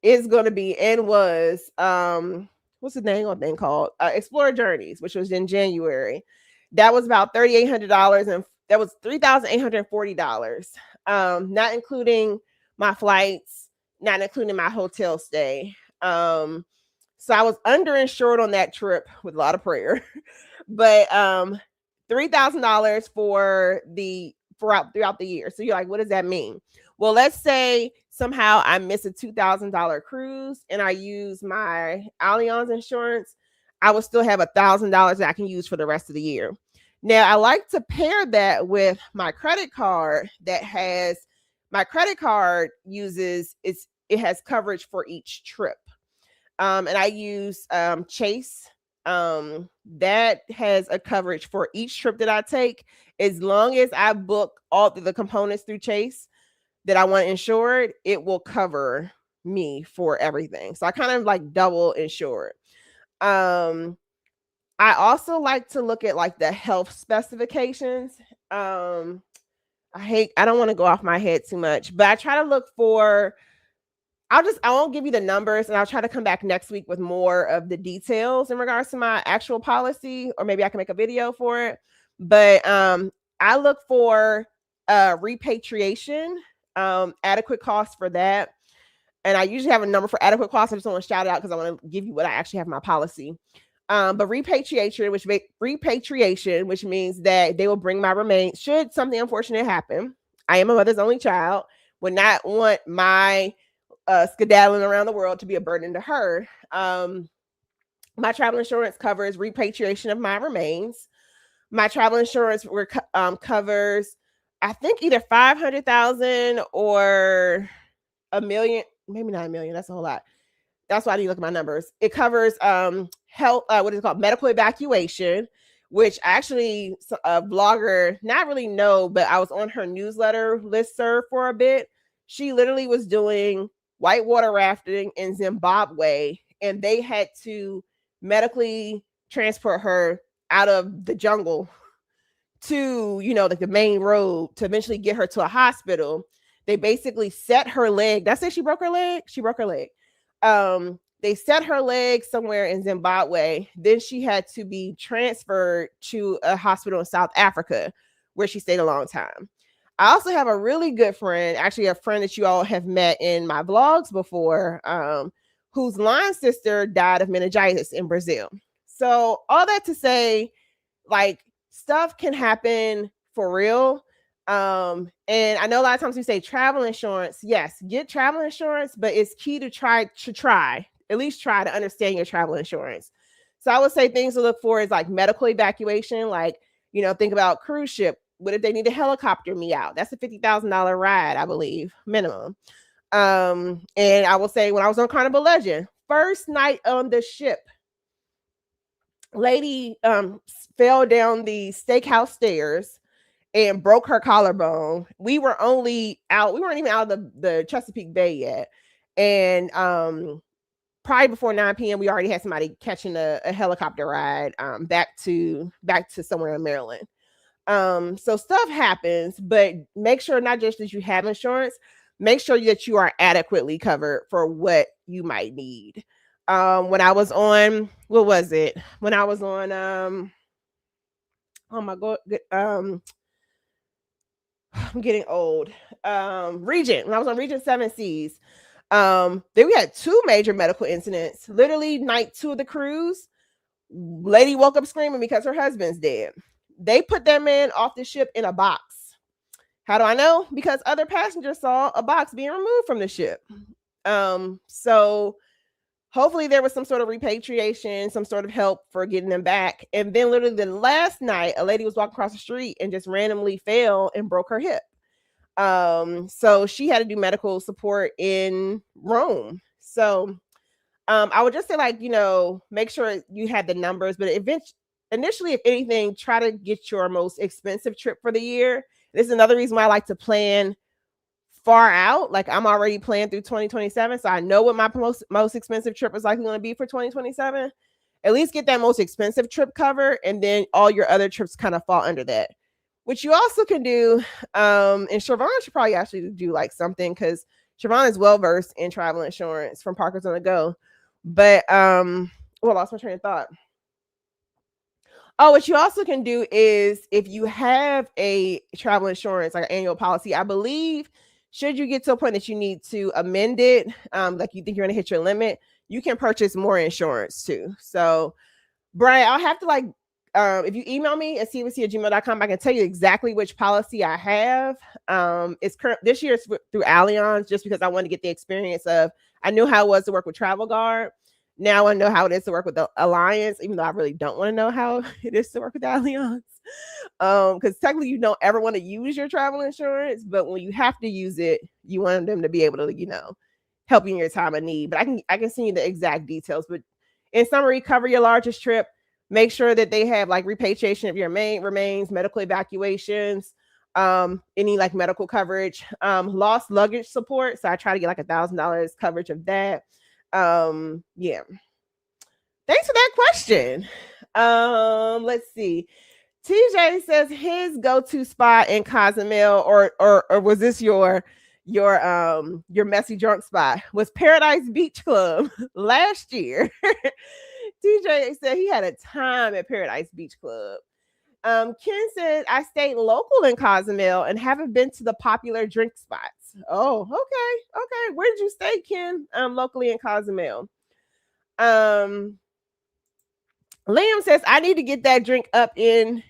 is going to be and was what's the name of thing called? Explorer Journeys, which was in January. That was about $3,800 and that was $3,840. Not including my flights, not including my hotel stay. So I was underinsured on that trip with a lot of prayer. But $3,000 for throughout the year. So you're like, what does that mean? Well, let's say somehow I miss a $2,000 cruise and I use my Allianz insurance, I will still have $1,000 that I can use for the rest of the year. Now, I like to pair that with my credit card it has coverage for each trip. And I use Chase. That has a coverage for each trip that I take. As long as I book all the components through Chase that I want insured, it will cover me for everything. So I kind of like double insured. I also like to look at like the health specifications. I don't want to go off my head too much, but I try to look for I won't give you the numbers, and I'll try to come back next week with more of the details in regards to my actual policy, or maybe I can make a video for it. But I look for repatriation, adequate cost for that. And I usually have a number for adequate cost. I just want to shout it out because I want to give you what I actually have in my policy. But repatriation, which means that they will bring my remains should something unfortunate happen. I am a mother's only child. Would not want my skedaddling around the world to be a burden to her. My travel insurance covers repatriation of my remains. My travel insurance covers, I think, either 500,000 or a million, maybe not a million. That's a whole lot. That's why I need to look at my numbers. It covers health, what is it called? Medical evacuation, which actually a blogger, not really know, but I was on her newsletter listserv for a bit. She literally was doing whitewater rafting in Zimbabwe, and they had to medically transport her out of the jungle to, like the main road to eventually get her to a hospital. They basically set her leg. Did I say she broke her leg? She broke her leg. They set her leg somewhere in Zimbabwe. Then she had to be transferred to a hospital in South Africa, where she stayed a long time. I also have a really good friend, actually a friend that you all have met in my vlogs before, whose line sister died of meningitis in Brazil. So all that to say, like, stuff can happen for real. And I know a lot of times we say travel insurance. Yes, get travel insurance, but it's key to at least try to understand your travel insurance. So I would say things to look for is like medical evacuation, like, think about cruise ship. What if they need to helicopter me out? That's a $50,000 ride, I believe, minimum. And I will say when I was on Carnival Legend, first night on the ship, lady fell down the steakhouse stairs and broke her collarbone. We weren't even out of the Chesapeake Bay yet. And probably before 9 p.m., we already had somebody catching a helicopter ride back to somewhere in Maryland. So stuff happens, but make sure not just that you have insurance, make sure that you are adequately covered for what you might need. When I was on, what was it? When I was on, oh my God, I'm getting old. Regent, when I was on Regent Seven Seas, then we had 2 major medical incidents. Literally, night 2 of the cruise, lady woke up screaming because her husband's dead. They put that man off the ship in a box. How do I know? Because other passengers saw a box being removed from the ship. So hopefully there was some sort of repatriation, some sort of help for getting them back. And then literally the last night, a lady was walking across the street and just randomly fell and broke her hip. So she had to do medical support in Rome. So I would just say, like, make sure you had the numbers, but initially, if anything, try to get your most expensive trip for the year. This is another reason why I like to plan far out. Like, I'm already planned through 2027, so I know what my most expensive trip is likely going to be for 2027. At least get that most expensive trip covered, and then all your other trips kind of fall under that. What you also can do, and Siobhan should probably actually do like something, because Siobhan is well versed in travel insurance from Parker's on the Go. But I lost my train of thought. Oh, what you also can do is, if you have a travel insurance, like an annual policy, I believe, should you get to a point that you need to amend it, like you think you're going to hit your limit, you can purchase more insurance too. So, Brian, I'll have to if you email me at cbc@gmail.com, I can tell you exactly which policy I have. It's this year it's through Allianz, just because I want to get the experience of, I knew how it was to work with Travel Guard. Now I know how it is to work with the Alliance, even though I really don't want to know how it is to work with the Alliance. Because technically you don't ever want to use your travel insurance, but when you have to use it, you want them to be able to, help you in your time of need. But I can send you the exact details. But in summary, cover your largest trip. Make sure that they have like repatriation of your remains, medical evacuations, any like medical coverage, lost luggage support. So I try to get like $1,000 coverage of that. Yeah. Thanks for that question. Let's see. TJ says his go-to spot in Cozumel, or was this your messy drunk spot? Was Paradise Beach Club last year. TJ said he had a time at Paradise Beach Club. Ken said I stayed local in Cozumel and haven't been to the popular drink spots. Oh, okay. Where did you stay, Ken? Locally in Cozumel. Um, Liam says I need to get that drink up in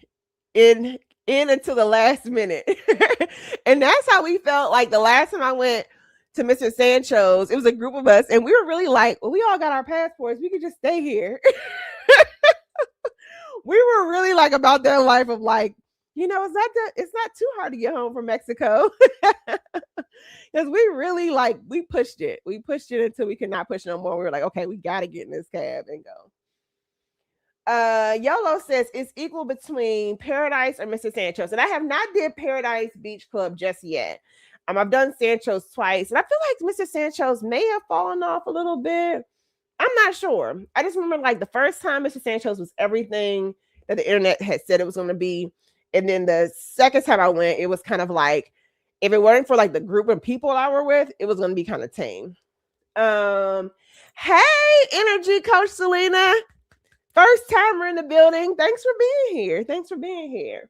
until the last minute. And that's how we felt like the last time I went to Mr. Sancho's. It was a group of us, and we were really like, well, we all got our passports. We could just stay here. We were really like about that life of like, it's not too hard to get home from Mexico. Because we really like we pushed it. We pushed it until we could not push no more. We were like, okay, we gotta get in this cab and go. Yolo says it's equal between Paradise or Mr. Sancho's, and I have not did Paradise Beach Club just yet. I've done Sancho's twice, and I feel like Mr. Sancho's may have fallen off a little bit. I'm not sure. I just remember like the first time Mr. Sancho's was everything that the internet had said it was going to be, and then the second time I went, it was kind of like if it weren't for like the group of people I were with, it was going to be kind of tame. Hey, Energy Coach Selena. First timer in the building. Thanks for being here.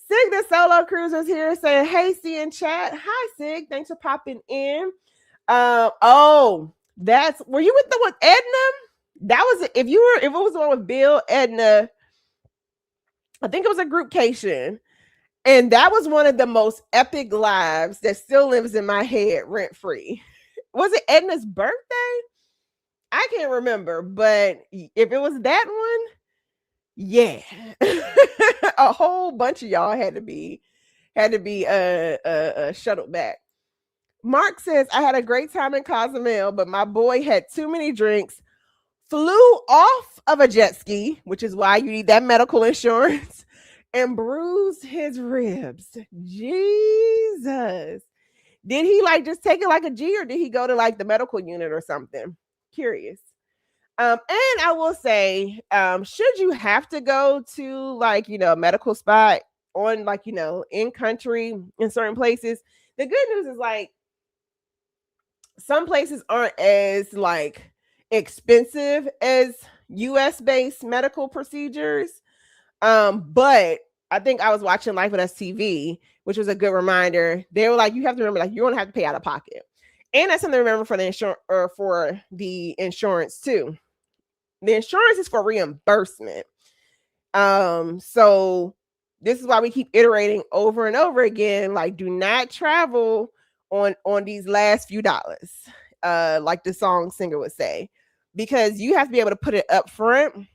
Sig the Solo Cruiser's here saying, hey, C in chat. Hi, Sig. Thanks for popping in. Were you with the with Edna? That was if it was the one with Bill, Edna. I think it was a groupcation. And that was one of the most epic lives that still lives in my head rent free. Was it Edna's birthday? I can't remember, but if it was that one, yeah, a whole bunch of y'all had to be shuttled back. Mark says I had a great time in Cozumel, but my boy had too many drinks, flew off of a jet ski, which is why you need that medical insurance, and bruised his ribs. Jesus. Did he like just take it like a G, or did he go to like the medical unit or something? Curious. And I will say, should you have to go to like, a medical spot on like, in country in certain places, the good news is like some places aren't as like expensive as US based medical procedures. But I think I was watching Life with Us TV, which was a good reminder. They were like, you have to remember, like, you don't have to pay out of pocket. And that's something to remember for the insurance too. The insurance is for reimbursement. So this is why we keep iterating over and over again. Like, do not travel on these last few dollars, like the song singer would say, because you have to be able to put it up front.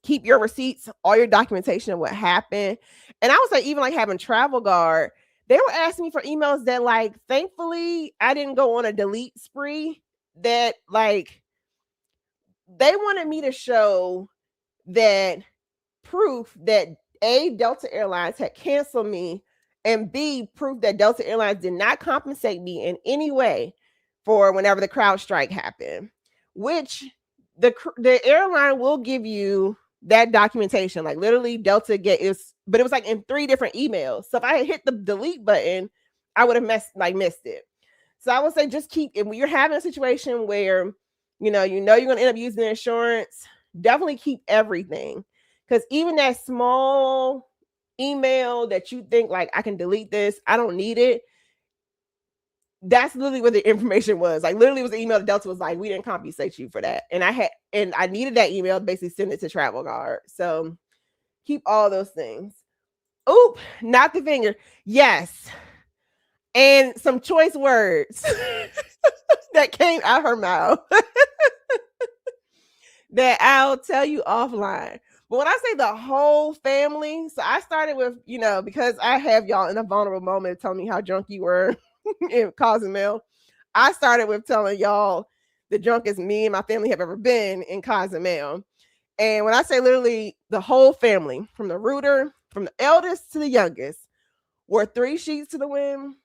Keep your receipts, all your documentation of what happened. And I was like, even like having Travel Guard, they were asking me for emails that like, thankfully, I didn't go on a delete spree that like, they wanted me to show that proof that A, Delta Airlines had canceled me, and B, proof that Delta Airlines did not compensate me in any way for whenever the CrowdStrike happened, which the airline will give you that documentation. Like literally Delta but it was like in 3 different emails. So if I had hit the delete button, I would have missed it. So I would say just keep it when you're having a situation where you're going to end up using the insurance, definitely keep everything. Because even that small email that you think like, I can delete this, I don't need it. That's literally what the information was. Like literally it was the email that Delta was like, we didn't compensate you for that. And I needed that email to basically send it to Travel Guard. So keep all those things. Oop, not the finger. Yes. And some choice words that came out her mouth that I'll tell you offline. But when I say the whole family, so I started with, because I have y'all in a vulnerable moment telling me how drunk you were in Cozumel. I started with telling y'all the drunkest me and my family have ever been in Cozumel. And when I say literally the whole family, from the rooter, from the eldest to the youngest, were 3 sheets to the wind,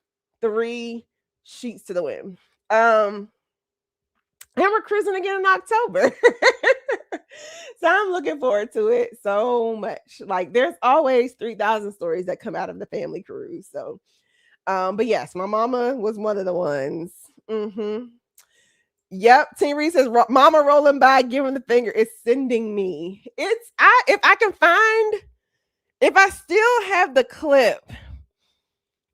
3 sheets to the wind. And we're cruising again in October. So I'm looking forward to it so much. Like there's always 3,000 stories that come out of the family cruise. So but yes, my mama was one of the ones. Mm-hmm. Yep. Team Reese says mama rolling by, giving the finger. It's sending me. It's if I can find, if I still have the clip,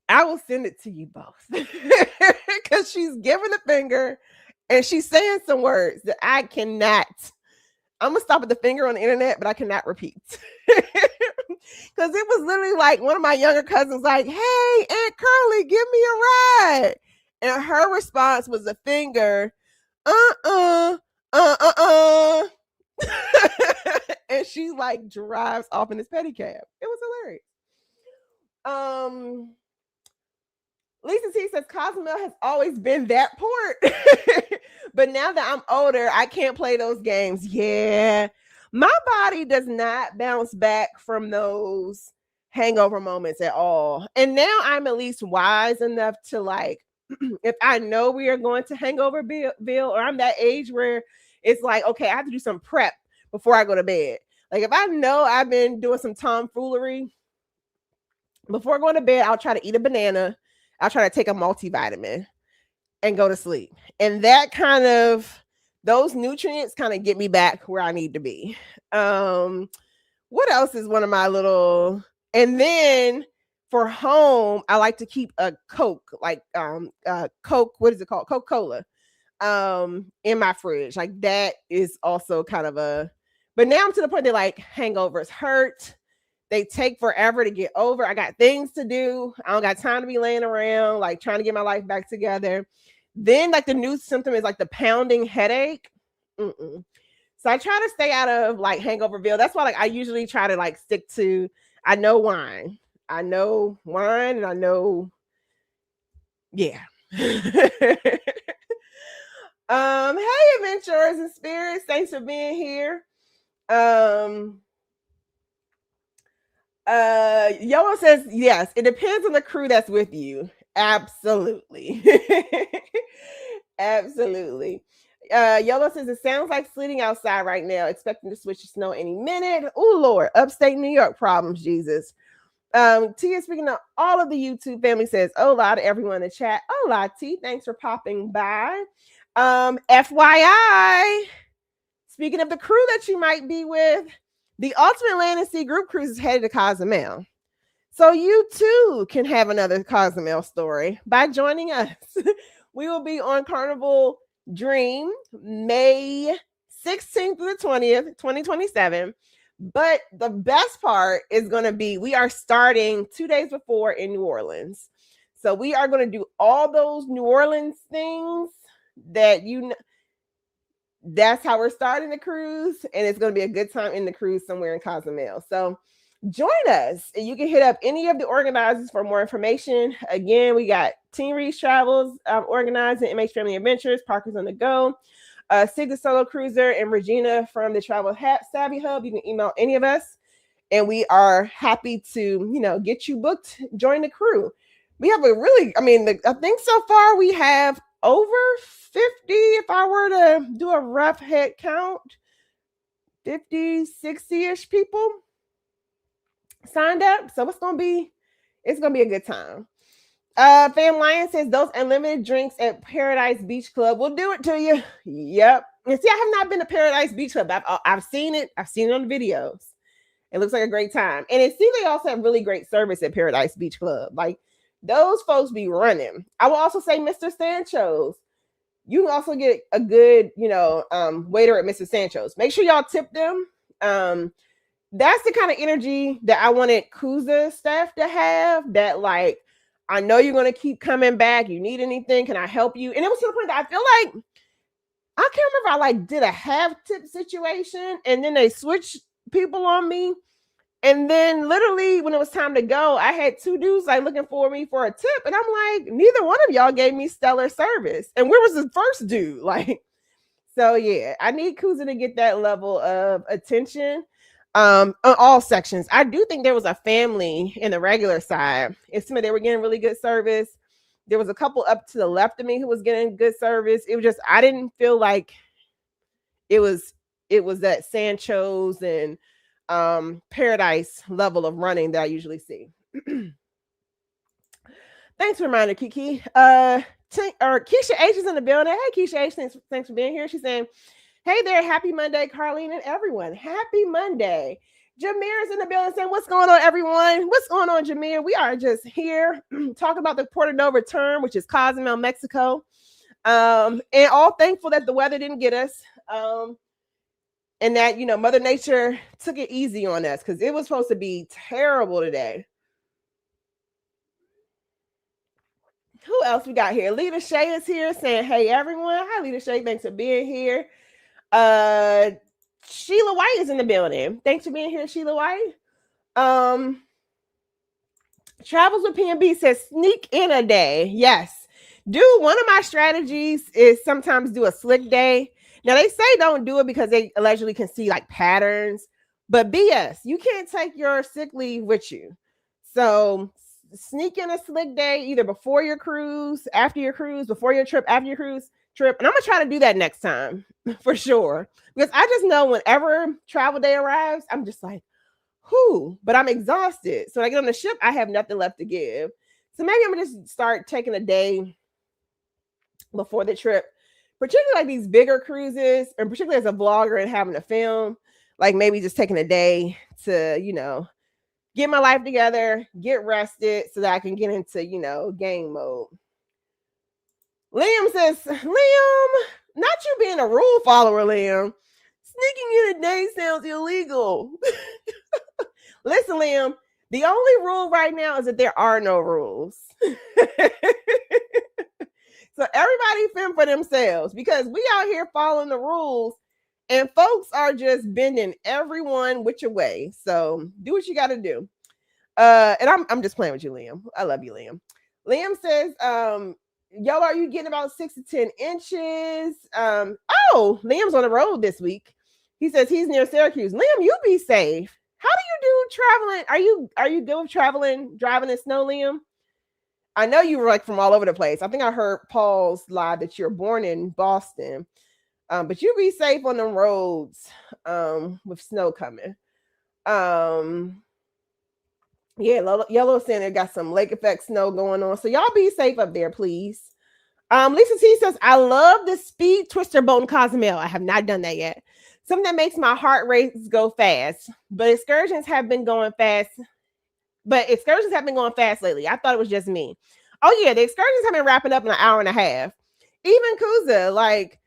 I will send it to you both. Because she's giving the finger and she's saying some words that I cannot. I'm gonna stop at the finger on the internet, but I cannot repeat. Because it was literally like one of my younger cousins, like, "Hey, Aunt Curly, give me a ride," and her response was a finger, uh, uh, uh, uh. And she like drives off in this pedicab. It was hilarious. Lisa T says Cozumel has always been that port. But now that I'm older, I can't play those games. Yeah. My body does not bounce back from those hangover moments at all. And now I'm at least wise enough to like, if I know we are going to Hangoverville, or I'm that age where it's like, okay, I have to do some prep before I go to bed. Like if I know I've been doing some tomfoolery, before going to bed, I'll try to eat a banana. I'll try to take a multivitamin and go to sleep. And that kind of, those nutrients kind of get me back where I need to be. What else is one of my little, and then for home, I like to keep a Coke, like Coke, what is it called? Coca-Cola in my fridge. Like that is also kind of a, but now I'm to the point that like hangovers hurt. They take forever to get over. I got things to do. I don't got time to be laying around, like trying to get my life back together. Then, like the new symptom is like the pounding headache. Mm-mm. So I try to stay out of like Hangoverville. That's why like I usually try to like stick to, I know wine. I know wine and I know, yeah. Hey, adventurers and spirits. Thanks for being here. Yellow says yes, it depends on the crew that's with you. Absolutely. Absolutely. Yellow says it sounds like sleeting outside right now, expecting to switch to snow any minute. Oh Lord, upstate New York problems, Jesus. Tia, speaking of all of the YouTube family, says hola to everyone in the chat. Hola, T, thanks for popping by. FYI, speaking of the crew that you might be with, the Ultimate Land and Sea Group Cruise is headed to Cozumel. So you too can have another Cozumel story by joining us. We will be on Carnival Dream May 16th to the 20th, 2027. But the best part is going to be, we are starting 2 days before in New Orleans. So we are going to do all those New Orleans things that you know. That's how we're starting the cruise, and it's going to be a good time in the cruise somewhere in Cozumel. So join us, and you can hit up any of the organizers for more information. Again, we got Team Reese Travels organizing, MH Family Adventures, Parkers on the Go, Sig the Solo Cruiser, and Regina from the Travel Savvy Hub. You can email any of us, and we are happy to, get you booked, join the crew. We have a really, I think so far we have over 50, if I were to do a rough head count, 50, 60-ish people signed up. So it's gonna be a good time. Fam Lion says those unlimited drinks at Paradise Beach Club will do it to you. Yep. And see, I have not been to Paradise Beach Club. I've seen it. I've seen it on the videos. It looks like a great time. And it seems they also have really great service at Paradise Beach Club. Like those folks be running. I will also say Mr. Sancho's. You can also get a good, waiter at Mr. Sancho's. Make sure y'all tip them. That's the kind of energy that I wanted Kooza staff to have. That like, I know you're going to keep coming back. You need anything? Can I help you? And it was to the point that I feel like, I can't remember, I like did a half tip situation and then they switched people on me. And then literally when it was time to go, I had two dudes like looking for me for a tip. And I'm like, neither one of y'all gave me stellar service. And where was the first dude? Like, so yeah, I need Kooza to get that level of attention on all sections. I do think there was a family in the regular side. It's they were getting really good service. There was a couple up to the left of me who was getting good service. It was just, I didn't feel like it was it was that Sancho's and Paradise level of running that I usually see. Thanks for reminder, Kiki. Keisha H is in the building. Hey, Keisha H, thanks for being here. She's saying, hey there, happy Monday, Carlene and everyone. Happy Monday. Jameer is in the building saying, what's going on, everyone? What's going on, Jameer? We are just here talking about the Puerto No return, which is Cozumel, Mexico. And all thankful that the weather didn't get us. And that, Mother Nature took it easy on us because it was supposed to be terrible today. Who else we got here? Lita Shay is here saying, hey, everyone. Hi, Lita Shay. Thanks for being here. Sheila White is in the building. Thanks for being here, Sheila White. Travels with PNB says, sneak in a day. Yes. One of my strategies is sometimes do a slick day. Now, they say don't do it because they allegedly can see like patterns, but BS, you can't take your sick leave with you. So sneak in a slick day either before your cruise, after your cruise, before your trip, after your cruise trip. And I'm going to try to do that next time for sure. Because I just know whenever travel day arrives, I'm just like, whew, but I'm exhausted. So when I get on the ship, I have nothing left to give. So maybe I'm going to just start taking a day before the trip, particularly like these bigger cruises, and particularly as a vlogger and having to film, like maybe just taking a day to, get my life together, get rested so that I can get into, game mode. Liam says, Liam, not you being a rule follower, Liam. Sneaking in a day sounds illegal. Listen, Liam, the only rule right now is that there are no rules. So everybody fend for themselves because we out here following the rules and folks are just bending everyone which way. So do what you got to do. And I'm just playing with you, Liam. I love you, Liam. Liam says, yo, are you getting about 6 to 10 inches? Liam's on the road this week. He says he's near Syracuse. Liam, you be safe. How do you do traveling? Are you good with traveling, driving in snow, Liam? I know you were like from all over the place. I think I heard Paul's live that you're born in Boston. But you be safe on the roads with snow coming. Yellow Center got some lake effect snow going on. So y'all be safe up there, please. Lisa T says, I love the speed twister boat in Cozumel. I have not done that yet. Something that makes my heart rates go fast. But excursions have been going fast lately. I thought it was just me. Oh yeah, the excursions have been wrapping up in an hour and a half. Even Kooza, like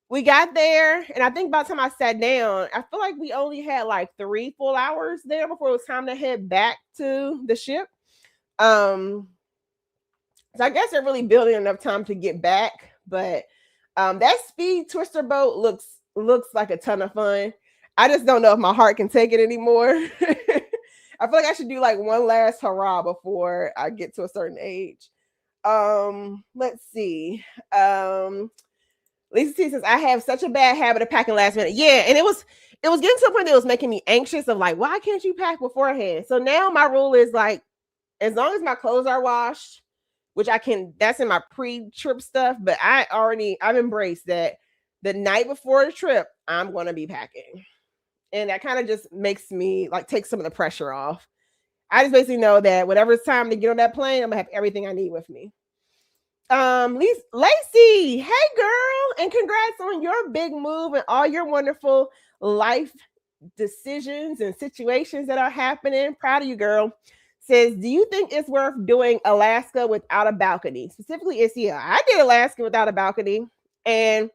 we got there, and I think by the time I sat down, I feel like we only had like 3 full hours there before it was time to head back to the ship. So I guess they're really building enough time to get back. But that speed twister boat looks like a ton of fun. I just don't know if my heart can take it anymore. I feel like I should do like one last hurrah before I get to a certain age. Let's see. Lisa T says, I have such a bad habit of packing last minute. Yeah, and it was getting to a point that was making me anxious of like, why can't you pack beforehand? So now my rule is like, as long as my clothes are washed, which that's in my pre-trip stuff, but I've embraced that the night before the trip, I'm going to be packing. And that kind of just makes me like take some of the pressure off. I just basically know that whenever it's time to get on that plane, I'm gonna have everything I need with me. Lacey, hey girl, and congrats on your big move and all your wonderful life decisions and situations that are happening. Proud of you, girl. Says, do you think it's worth doing Alaska without a balcony? Specifically, I did Alaska without a balcony, and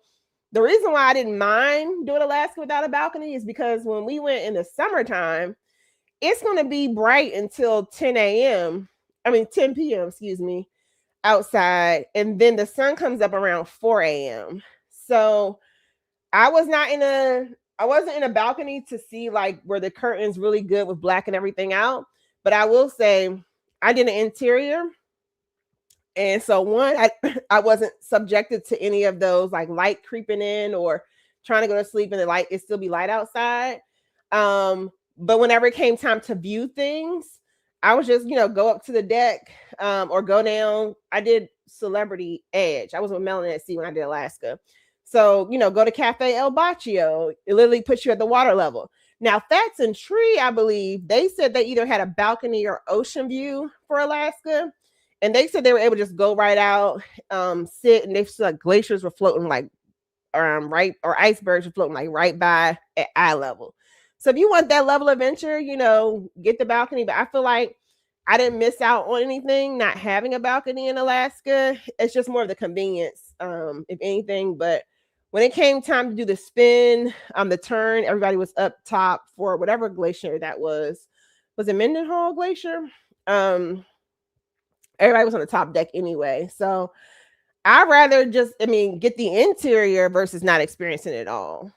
the reason why I didn't mind doing Alaska without a balcony is because when we went in the summertime, it's going to be bright until 10 p.m., outside. And then the sun comes up around 4 a.m. So I wasn't in a balcony to see like where the curtain's really good with blacking everything out. But I will say I did an interior. And so I wasn't subjected to any of those like light creeping in or trying to go to sleep and the light it still be light outside. But whenever it came time to view things, I was just, go up to the deck or go down. I did Celebrity Edge. I was with Melanie at Sea when I did Alaska. So, go to Cafe El Baccio. It literally puts you at the water level. Now, Fats and Tree, I believe, they said they either had a balcony or ocean view for Alaska. And they said they were able to just go right out, sit, and they said like glaciers were floating like right, or icebergs were floating like right by at eye level. So if you want that level of adventure, get the balcony. But I feel like I didn't miss out on anything not having a balcony in Alaska. It's just more of the convenience, if anything. But when it came time to do the spin, the turn, everybody was up top for whatever glacier that was. Was it Mendenhall Glacier? Everybody was on the top deck anyway. So I'd rather just, get the interior versus not experiencing it all.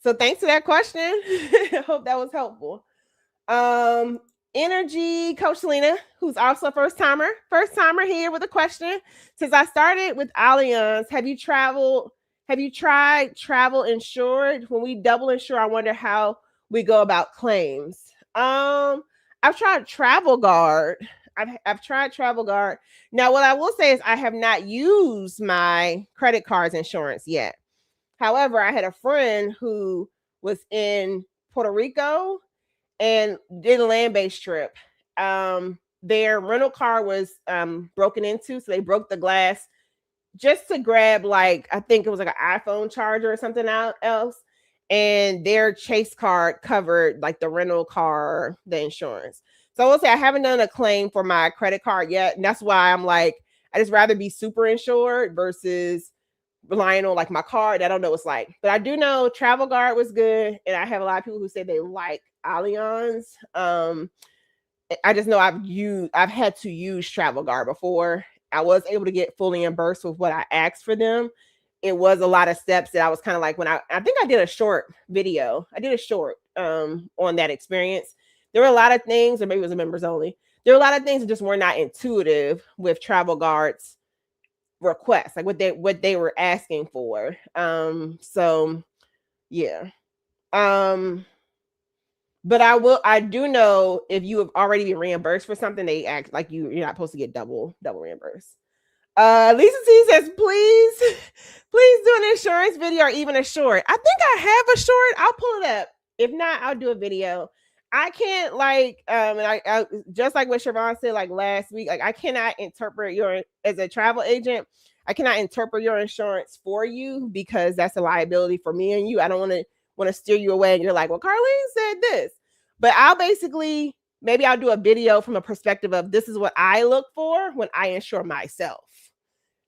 So thanks for that question. I hope that was helpful. Energy Coach Selena, who's also a first timer here with a question. Since I started with Allianz, have you tried travel insured? When we double insure, I wonder how we go about claims. I've tried Travel Guard. I've tried Travel Guard. Now, what I will say is I have not used my credit cards insurance yet. However, I had a friend who was in Puerto Rico and did a land-based trip. Their rental car was broken into, so they broke the glass just to grab, like, I think it was like an iPhone charger or something else. And their Chase card covered like the rental car, the insurance. So I will say I haven't done a claim for my credit card yet. And that's why I'm like, I just rather be super insured versus relying on like my card. I don't know what it's like. But I do know Travel Guard was good. And I have a lot of people who say they like Allianz. I just know I've had to use Travel Guard before. I was able to get fully reimbursed with what I asked for them. It was a lot of steps that I was kind of like, when I think I did a short video. I did a short on that experience. There were a lot of things, or maybe it was a members only. There were a lot of things that just were not intuitive with Travel Guard's requests, like what they were asking for. So yeah. But I do know if you have already been reimbursed for something, they act like you're not supposed to get double reimbursed. Lisa C says, please do an insurance video or even a short. I think I have a short. I'll pull it up. If not, I'll do a video. I can't and I just like what Siobhan said like last week, like I cannot interpret as a travel agent, I cannot interpret your insurance for you because that's a liability for me and you. I don't want to steer you away and you're like, well, Carlene said this. But maybe I'll do a video from a perspective of this is what I look for when I insure myself.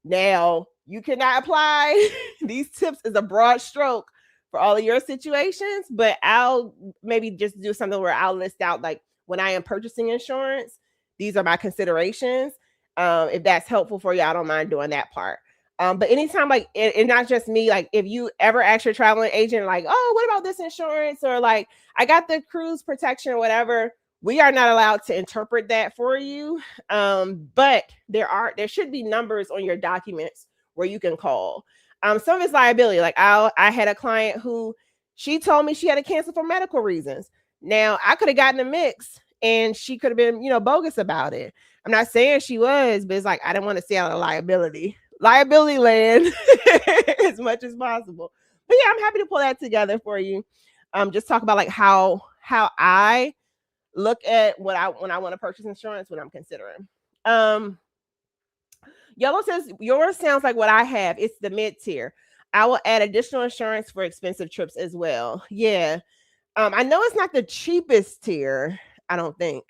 Now, you cannot apply these tips as a broad stroke for all of your situations, but I'll maybe just do something where I'll list out like when I am purchasing insurance, these are my considerations. If that's helpful for you, I don't mind doing that part. But anytime, like, and not just me, like if you ever ask your traveling agent, like, oh, what about this insurance? Or like, I got the cruise protection or whatever, we are not allowed to interpret that for you. But there should be numbers on your documents where you can call. Some of it's liability. Like I had a client who she told me she had to cancel for medical reasons. Now I could have gotten a mix and she could have been, bogus about it. I'm not saying she was, but it's like, I didn't want to stay out of liability land as much as possible. But yeah, I'm happy to pull that together for you. Just talk about like how I look at when I want to purchase insurance, when I'm considering. Yellow says, yours sounds like what I have. It's the mid-tier. I will add additional insurance for expensive trips as well. Yeah. I know it's not the cheapest tier, I don't think.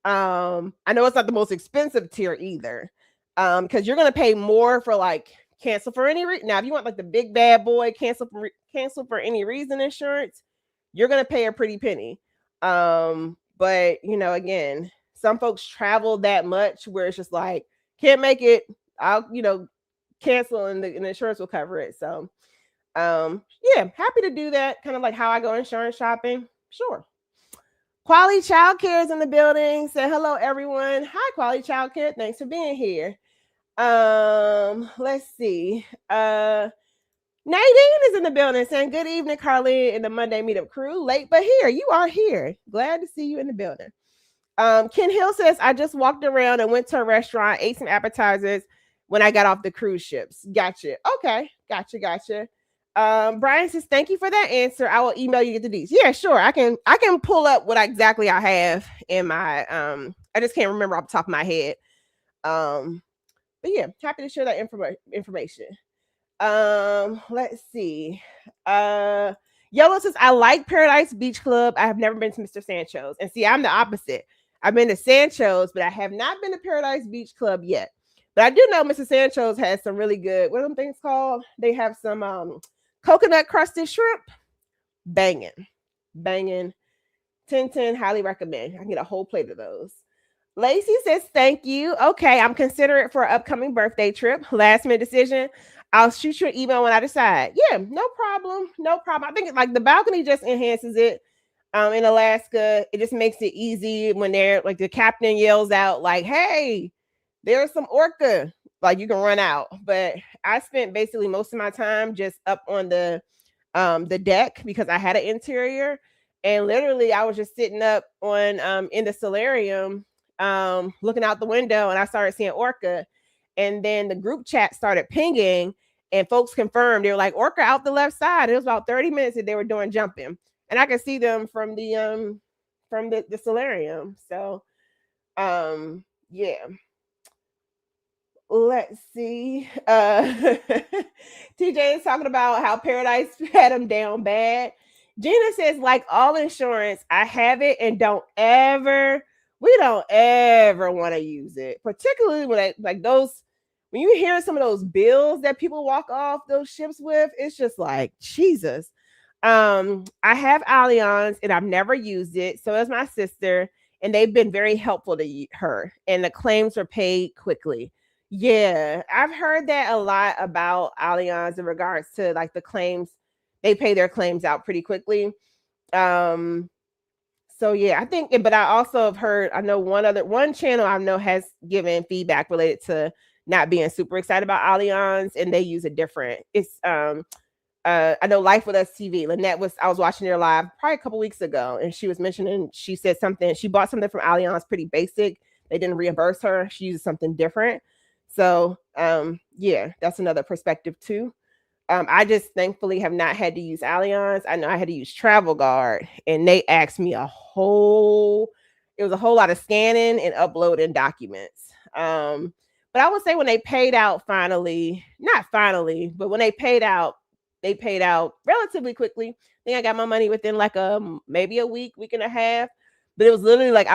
I know it's not the most expensive tier either. Because you're going to pay more for like cancel for any reason. Now, if you want like the big bad boy cancel for any reason insurance, you're going to pay a pretty penny. But again, some folks travel that much where it's just like, can't make it. I'll, cancel and the insurance will cover it. So, yeah, happy to do that. Kind of like how I go insurance shopping. Sure. Quality Childcare is in the building. Say hello, everyone. Hi, Quality Childcare. Thanks for being here. Let's see. Nadine is in the building saying good evening, Carlene and the Monday Meetup crew. Late but here. You are here. Glad to see you in the building. Ken Hill says, I just walked around and went to a restaurant, ate some appetizers, when I got off the cruise ships. Gotcha. Okay. Gotcha. Brian says, thank you for that answer. I will email you the details. Yeah, sure. I can pull up what exactly I have in my I just can't remember off the top of my head. Um, but yeah, happy to share that information. Let's see. Uh Yellow says, I like Paradise Beach Club. I have never been to Mr. Sancho's. And see, I'm the opposite. I've been to Sancho's, but I have not been to Paradise Beach Club yet. But I do know Mr. Sancho's has some really good, what are them things called? They have some coconut crusted shrimp. Banging. Banging. 10/10, highly recommend. I can get a whole plate of those. Lacey says, thank you. Okay, I'm considerate for an upcoming birthday trip. Last minute decision. I'll shoot you an email when I decide. Yeah, no problem. No problem. I think like the balcony just enhances it. In Alaska, it just makes it easy when they're like the captain yells out, like, hey, there's some orca. Like you can run out. But I spent basically most of my time just up on the deck because I had an interior. And literally I was just sitting up on in the solarium looking out the window, and I started seeing orca. And then the group chat started pinging, and folks confirmed. They were like, orca out the left side. It was about 30 minutes that they were doing jumping, and I could see them from the solarium. So yeah. Let's see. TJ is talking about how Paradise had him down bad. Gina says, like all insurance, I have it and we don't ever want to use it, particularly when when you hear some of those bills that people walk off those ships with, it's just like, Jesus. I have Allianz and I've never used it. So has my sister, and they've been very helpful to her, and the claims are paid quickly. Yeah, I've heard that a lot about Allianz in regards to like the claims. They pay their claims out pretty quickly. Um, so yeah, I think, but I also have heard, I know one channel I know has given feedback related to not being super excited about Allianz, and they use a different. It's I know Life with Us TV. I was watching her live probably a couple weeks ago, and she was mentioning, she said something, she bought something from Allianz pretty basic. They didn't reimburse her. She used something different. So yeah, that's another perspective too. I just thankfully have not had to use Allianz. I know I had to use Travel Guard, and they asked me it was a whole lot of scanning and uploading documents. But I would say when they paid out finally, not finally, but when they paid out relatively quickly. I think I got my money within like maybe a week and a half. But it was literally like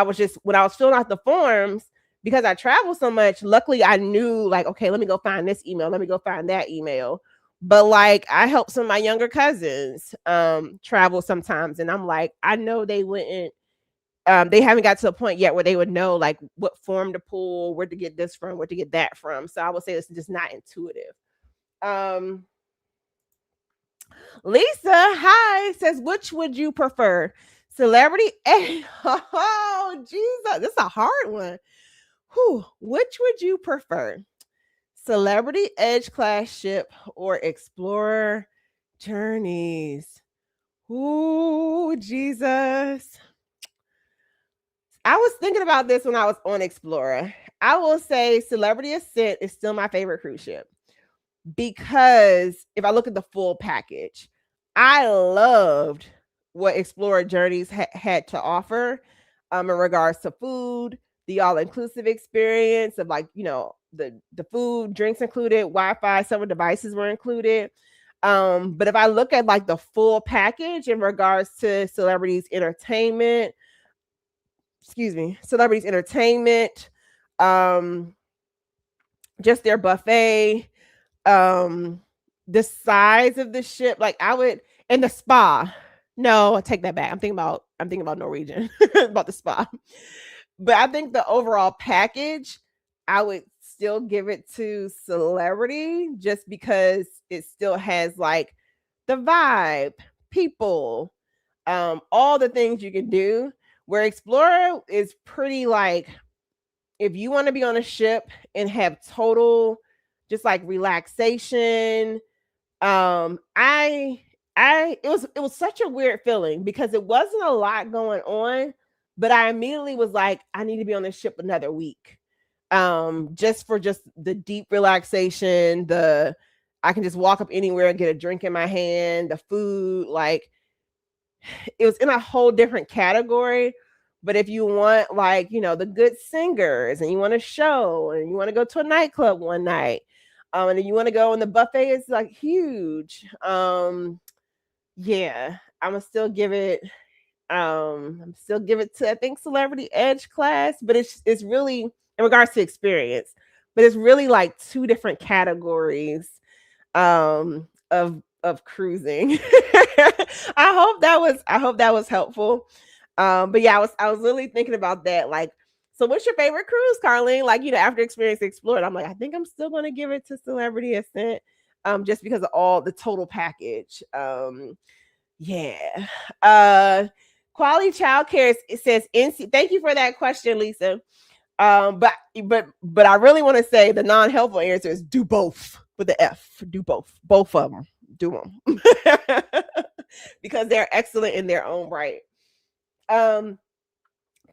when I was filling out the forms, because I travel so much, luckily I knew like, okay, let me go find this email, let me go find that email. But like I help some of my younger cousins travel sometimes, and I'm like, I know they wouldn't they haven't got to a point yet where they would know like what form to pull, where to get this from, where to get that from. So I would say it's just not intuitive. Lisa, hi, says, which would you prefer? Celebrity? Oh, Jesus, this is a hard one. Whew. Which would you prefer? Celebrity Edge class ship or Explorer Journeys? Ooh, Jesus. I was thinking about this when I was on Explorer. I will say Celebrity Ascent is still my favorite cruise ship, because if I look at the full package, I loved what Explorer Journeys had to offer in regards to food, the all-inclusive experience of like, the food, drinks included, Wi-Fi, several devices were included. But if I look at like the full package in regards to celebrities entertainment, just their buffet, the size of the ship, like and the spa. No, I take that back. I'm thinking about Norwegian about the spa. But I think the overall package, I would still give it to Celebrity, just because it still has like the vibe, people, all the things you can do. Where Explorer is pretty like, if you want to be on a ship and have total just like relaxation, it was such a weird feeling because it wasn't a lot going on, but I immediately was like, I need to be on this ship another week. just for just the deep relaxation, the I can just walk up anywhere and get a drink in my hand, the food, like it was in a whole different category. But if you want like, the good singers and you want a show and you want to go to a nightclub one night, and then you want to go and the buffet is like huge. Yeah, I'm still give it to I think Celebrity Edge class, but it's really in regards to experience, but it's really like two different categories of cruising. I hope that was helpful. But yeah, I was really thinking about that. Like, so what's your favorite cruise, Carlene? Like, after experience explored, I'm like, I think I'm still gonna give it to Celebrity Ascent. Just because of all the total package. Yeah. Uh Quality childcare it says NC. Thank you for that question, Lisa. But I really want to say the non-helpful answer is do both with the F. Do both of them. Do them because they're excellent in their own right. Um,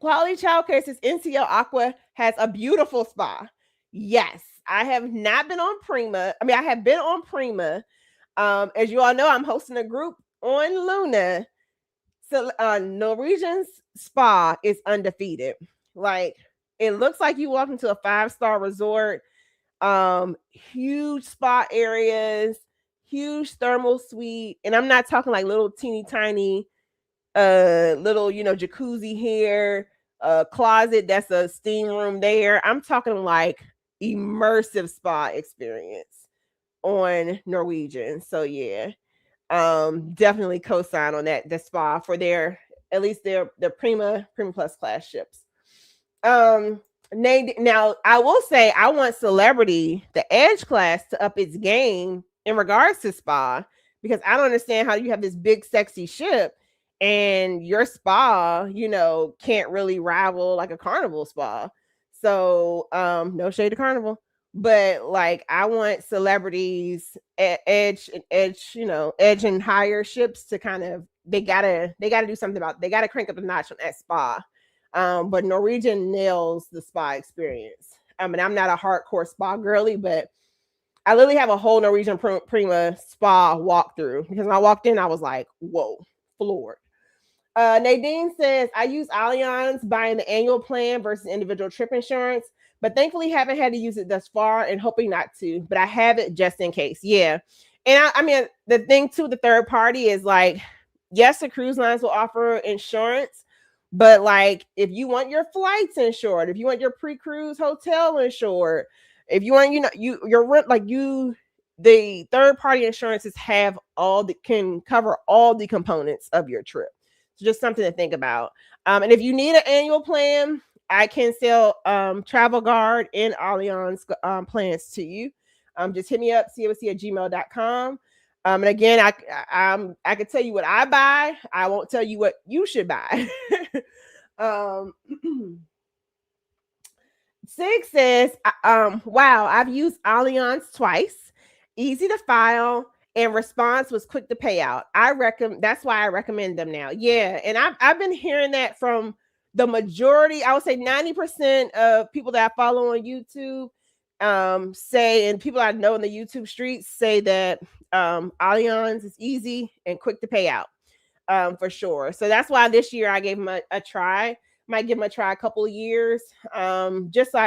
Quality childcare says NCL Aqua has a beautiful spa. Yes, I have not been on Prima. I mean, I have been on Prima. As you all know, I'm hosting a group on Luna. So Norwegian's spa is undefeated. Like it looks like you walk into a 5-star resort. Huge spa areas, huge thermal suite, and I'm not talking like little teeny tiny little jacuzzi here, closet that's a steam room there. I'm talking like immersive spa experience on Norwegian. So yeah, definitely co-sign on that the spa for their at least their Prima Plus class ships. Now I will say I want Celebrity the Edge class to up its game in regards to spa, because I don't understand how you have this big sexy ship and your spa can't really rival like a Carnival spa. So no shade to Carnival, but like I want Celebrities Edge and higher ships to kind of they gotta do something about they gotta crank up the notch on that spa. But Norwegian nails the spa experience. I mean, I'm not a hardcore spa girly, but I literally have a whole Norwegian Prima spa walkthrough because when I walked in, I was like, whoa, floored. Nadine says, I use Allianz buying the annual plan versus individual trip insurance, but thankfully haven't had to use it thus far and hoping not to, but I have it just in case. Yeah. And I mean, the thing too, the third party is like, yes, the cruise lines will offer insurance, but like if you want your flights insured, if you want your pre-cruise hotel insured, if you want, your rent, like the third party insurances have can cover all the components of your trip. So just something to think about. And if you need an annual plan, I can sell Travel Guard and Allianz plans to you. Just hit me up, cobc@gmail.com. And again, I can tell you what I buy. I won't tell you what you should buy. um, Sig says, wow, I've used Allianz twice. Easy to file and response was quick to pay out. That's why I recommend them now. Yeah, and I've been hearing that from the majority. I would say 90% of people that I follow on YouTube say, and people I know in the YouTube streets say that Allianz is easy and quick to pay out, for sure. So that's why this year I gave them a try. Might give them a try a couple of years. Just so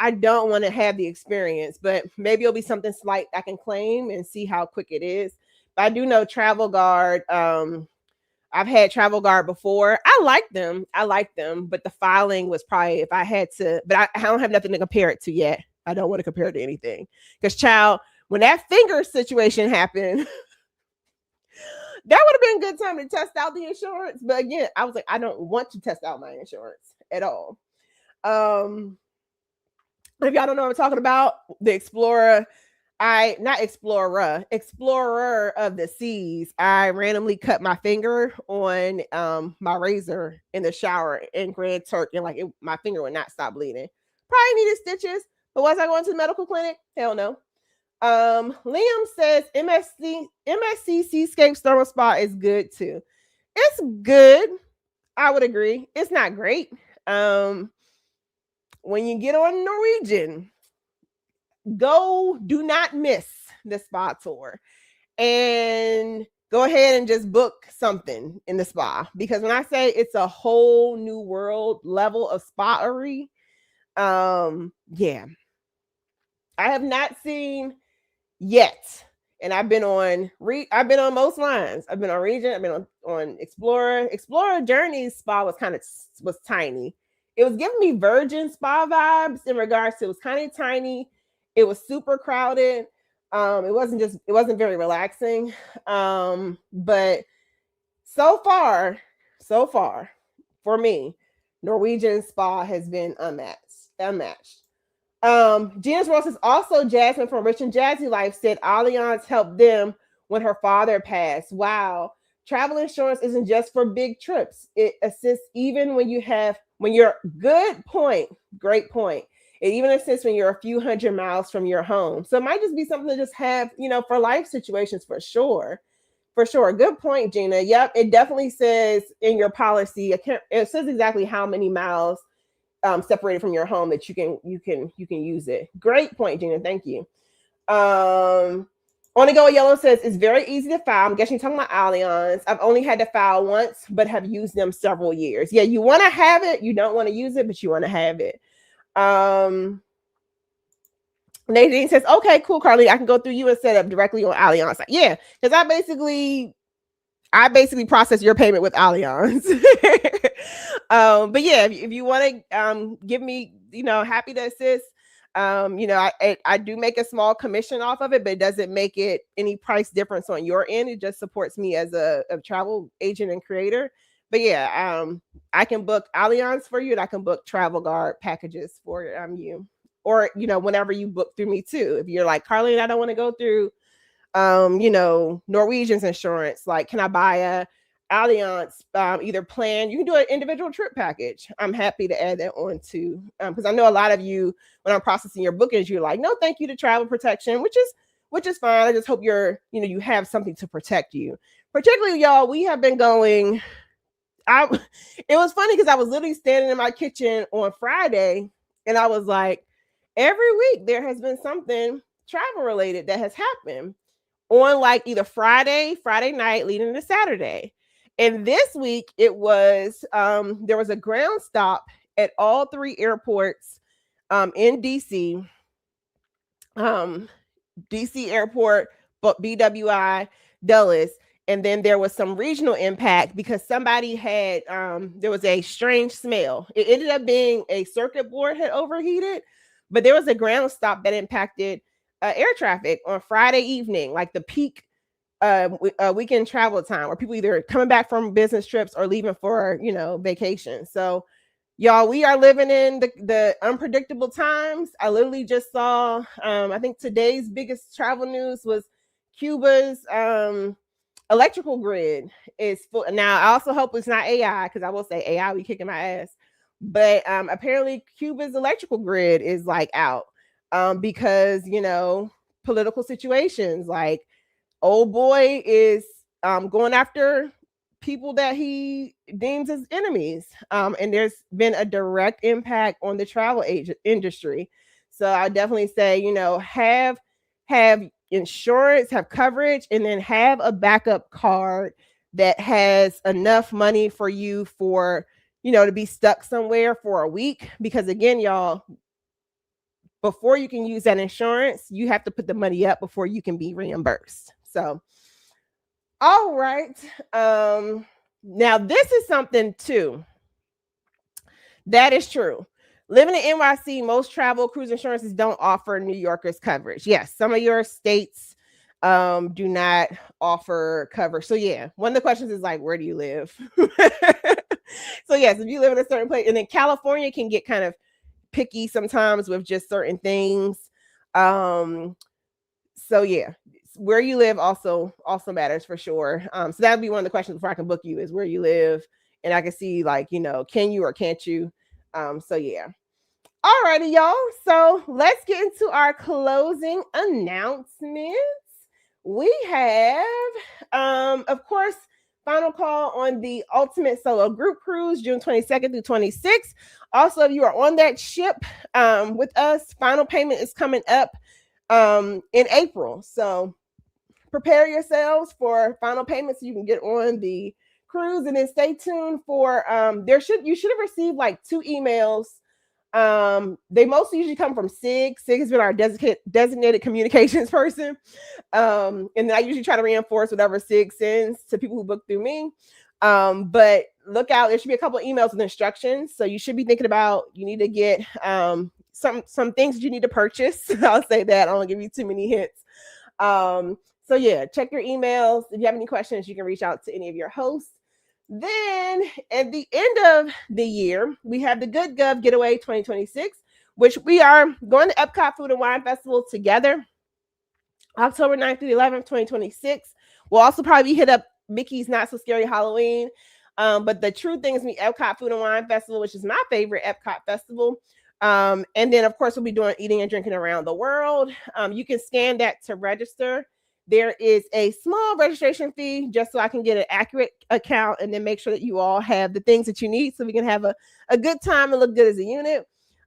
I don't want to have the experience, but maybe it'll be something slight I can claim and see how quick it is. But I do know Travel Guard. I've had Travel Guard before. I like them, but the filing was probably if I had to, but I don't have nothing to compare it to yet. I don't want to compare it to anything. Because child, when that finger situation happened, that would have been a good time to test out the insurance. But again, I was like, I don't want to test out my insurance at all. If y'all don't know what I'm talking about, the Explorer of the Seas. I randomly cut my finger on my razor in the shower in Grand Turk, and my finger would not stop bleeding. Probably needed stitches, but was I going to the medical clinic? Hell no. Liam says MSC Seascapes Thermal Spa is good too. It's good. I would agree. It's not great. when you get on Norwegian, do not miss the spa tour and go ahead and just book something in the spa, because when I say it's a whole new world level of spa-ery, yeah, I have not seen yet. And I've been on most lines. I've been on Regent. I've been on Explorer. Explorer Journey's spa was tiny. It was giving me Virgin spa vibes in regards to, it was kind of tiny. It was super crowded. It wasn't very relaxing. But so far for me, Norwegian spa has been unmatched. Gina's Ross is also Jasmine from Rich and Jazzy Life said Allianz helped them when her father passed. Wow. Travel insurance isn't just for big trips. It assists even when you're good point. Great point. It even assists when you're a few hundred miles from your home. So it might just be something to just have, for life situations for sure. For sure. Good point, Gina. Yep. It definitely says in your policy, it says exactly how many miles separated from your home that you can use it. Great point, Gina. Thank you. On the Go Yellow says it's very easy to file. I'm guessing you're talking about Allianz. I've only had to file once, but have used them several years. Yeah, you want to have it. You don't want to use it, but you want to have it. Nadine says, okay, cool, Carly. I can go through you and set up directly on Allianz. Yeah, because I basically process your payment with Allianz. But yeah, if you want to give me, happy to assist. I do make a small commission off of it, but it doesn't make it any price difference on your end. It just supports me as a travel agent and creator. But yeah, I can book Allianz for you, and I can book Travel Guard packages for you. Or, whenever you book through me too. If you're like, Carly, I don't want to go through Norwegian's insurance, like, can I buy a Allianz either plan? You can do an individual trip package. I'm happy to add that on too, because I know a lot of you, when I'm processing your bookings, you're like, no thank you to travel protection, which is fine. I just hope you have something to protect you. Particularly, y'all, we have been going, it was funny because I was literally standing in my kitchen on Friday and I was like, every week there has been something travel related that has happened on like either Friday night leading to Saturday. And this week it was, there was a ground stop at all three airports in DC. DC airport, BWI, Dulles. And then there was some regional impact because somebody had, there was a strange smell. It ended up being a circuit board had overheated, but there was a ground stop that impacted air traffic on Friday evening, like the peak weekend travel time, where people either coming back from business trips or leaving for, vacation. So y'all, we are living in the unpredictable times. I literally just saw, I think today's biggest travel news was Cuba's electrical grid is full. Now, I also hope it's not AI, because I will say AI be kicking my ass. But apparently Cuba's electrical grid is like out because, political situations, like old boy is going after people that he deems as enemies. And there's been a direct impact on the travel industry. So I definitely say, have insurance, have coverage, and then have a backup card that has enough money for you for, to be stuck somewhere for a week. Because again, y'all, before you can use that insurance, you have to put the money up before you can be reimbursed. So, all right. Now this is something too. That is true. Living in NYC, most travel cruise insurances don't offer New Yorkers coverage. Yes, some of your states do not offer coverage. So yeah, one of the questions is like, where do you live? So yes, if you live in a certain place, and then California can get kind of picky sometimes with just certain things. So yeah, where you live also matters for sure. So that would be one of the questions before I can book you, is where you live, and I can see like, can you or can't you? So yeah. All righty, y'all. So let's get into our closing announcements. We have, of course, final call on the Ultimate Solo Group Cruise, June 22nd through 26th. Also, if you are on that ship with us, final payment is coming up in April. So prepare yourselves for final payment so you can get on the cruise, and then stay tuned for you should have received like 2 emails. They mostly usually come from Sig. Sig has been our designated communications person. And then I usually try to reinforce whatever Sig sends to people who book through me. But look out, there should be a couple of emails with instructions. So you should be thinking about, you need to get some things that you need to purchase. I'll say that. I don't give you too many hints. So yeah, check your emails. If you have any questions, you can reach out to any of your hosts. Then at the end of the year, we have the Good Gov Getaway 2026, which we are going to Epcot Food and Wine Festival together, October 9th through the 11th, 2026. We'll also probably hit up Mickey's Not So Scary Halloween. But the true thing is the Epcot Food and Wine Festival, which is my favorite Epcot festival. And then, of course, we'll be doing eating and drinking around the world. You can scan that to register. There is a small registration fee just so I can get an accurate account and then make sure that you all have the things that you need so we can have a good time and look good as a unit.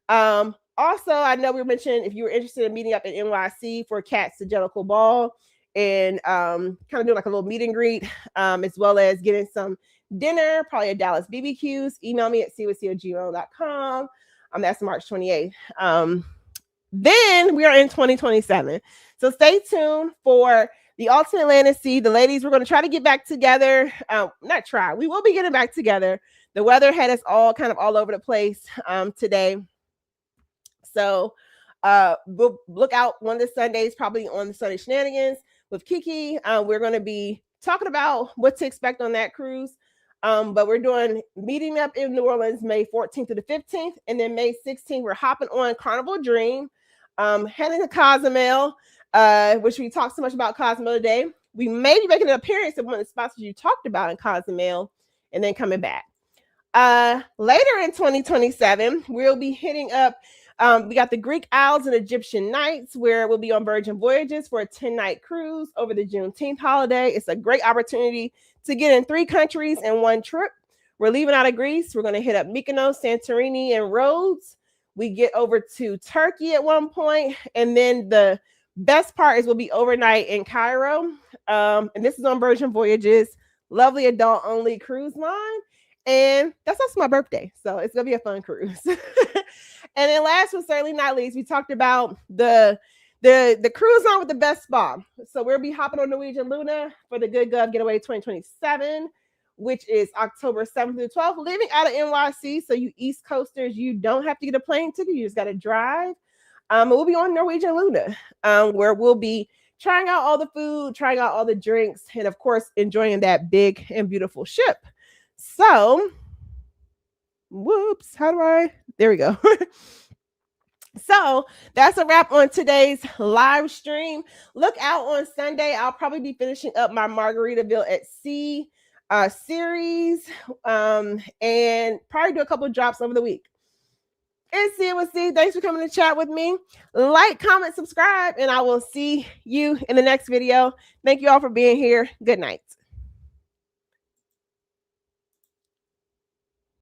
Also, I know we mentioned if you were interested in meeting up in NYC for Cat's Satirical Ball and kind of doing like a little meet and greet, as well as getting some dinner, probably a Dallas BBQs, email me at cwc@gmail.com. That's March 28th. Then we are in 2027. So stay tuned for the Ultimate Land at Sea. The ladies, we're going to try to get back together. We will be getting back together. The weather had us all kind of all over the place today. So we'll look out one of the Sundays, probably on the Sunday Shenanigans with Kiki. We're going to be talking about what to expect on that cruise. But we're doing meeting up in New Orleans May 14th to the 15th. And then May 16th, we're hopping on Carnival Dream, heading to Cozumel, which we talked so much about Cozumel today. We may be making an appearance at one of the spots that you talked about in Cozumel and then coming back. Later in 2027, we'll be hitting up, we got the Greek Isles and Egyptian Nights, where we'll be on Virgin Voyages for a 10-night cruise over the Juneteenth holiday. It's a great opportunity to get in 3 countries in one trip. We're leaving out of Greece. We're going to hit up Mykonos, Santorini, and Rhodes. We get over to Turkey at one point. And then the best part is we'll be overnight in Cairo. And this is on Virgin Voyages, lovely adult-only cruise line. And that's also my birthday. So it's going to be a fun cruise. And then last but certainly not least, we talked about the cruise line with the best spa. So we'll be hopping on Norwegian Luna for the Good Gov Getaway 2027, which is October 7th through 12th, leaving out of NYC. So you East Coasters, you don't have to get a plane ticket. You just got to drive. We'll be on Norwegian Luna, where we'll be trying out all the food, trying out all the drinks, and of course, enjoying that big and beautiful ship. So, there we go. So that's a wrap on today's live stream. Look out on Sunday. I'll probably be finishing up my Margaritaville at Sea series, and probably do a couple of drops over the week. It's CWC. Thanks for coming to chat with me. Like, comment, subscribe, and I will see you in the next video. Thank you all for being here. Good night.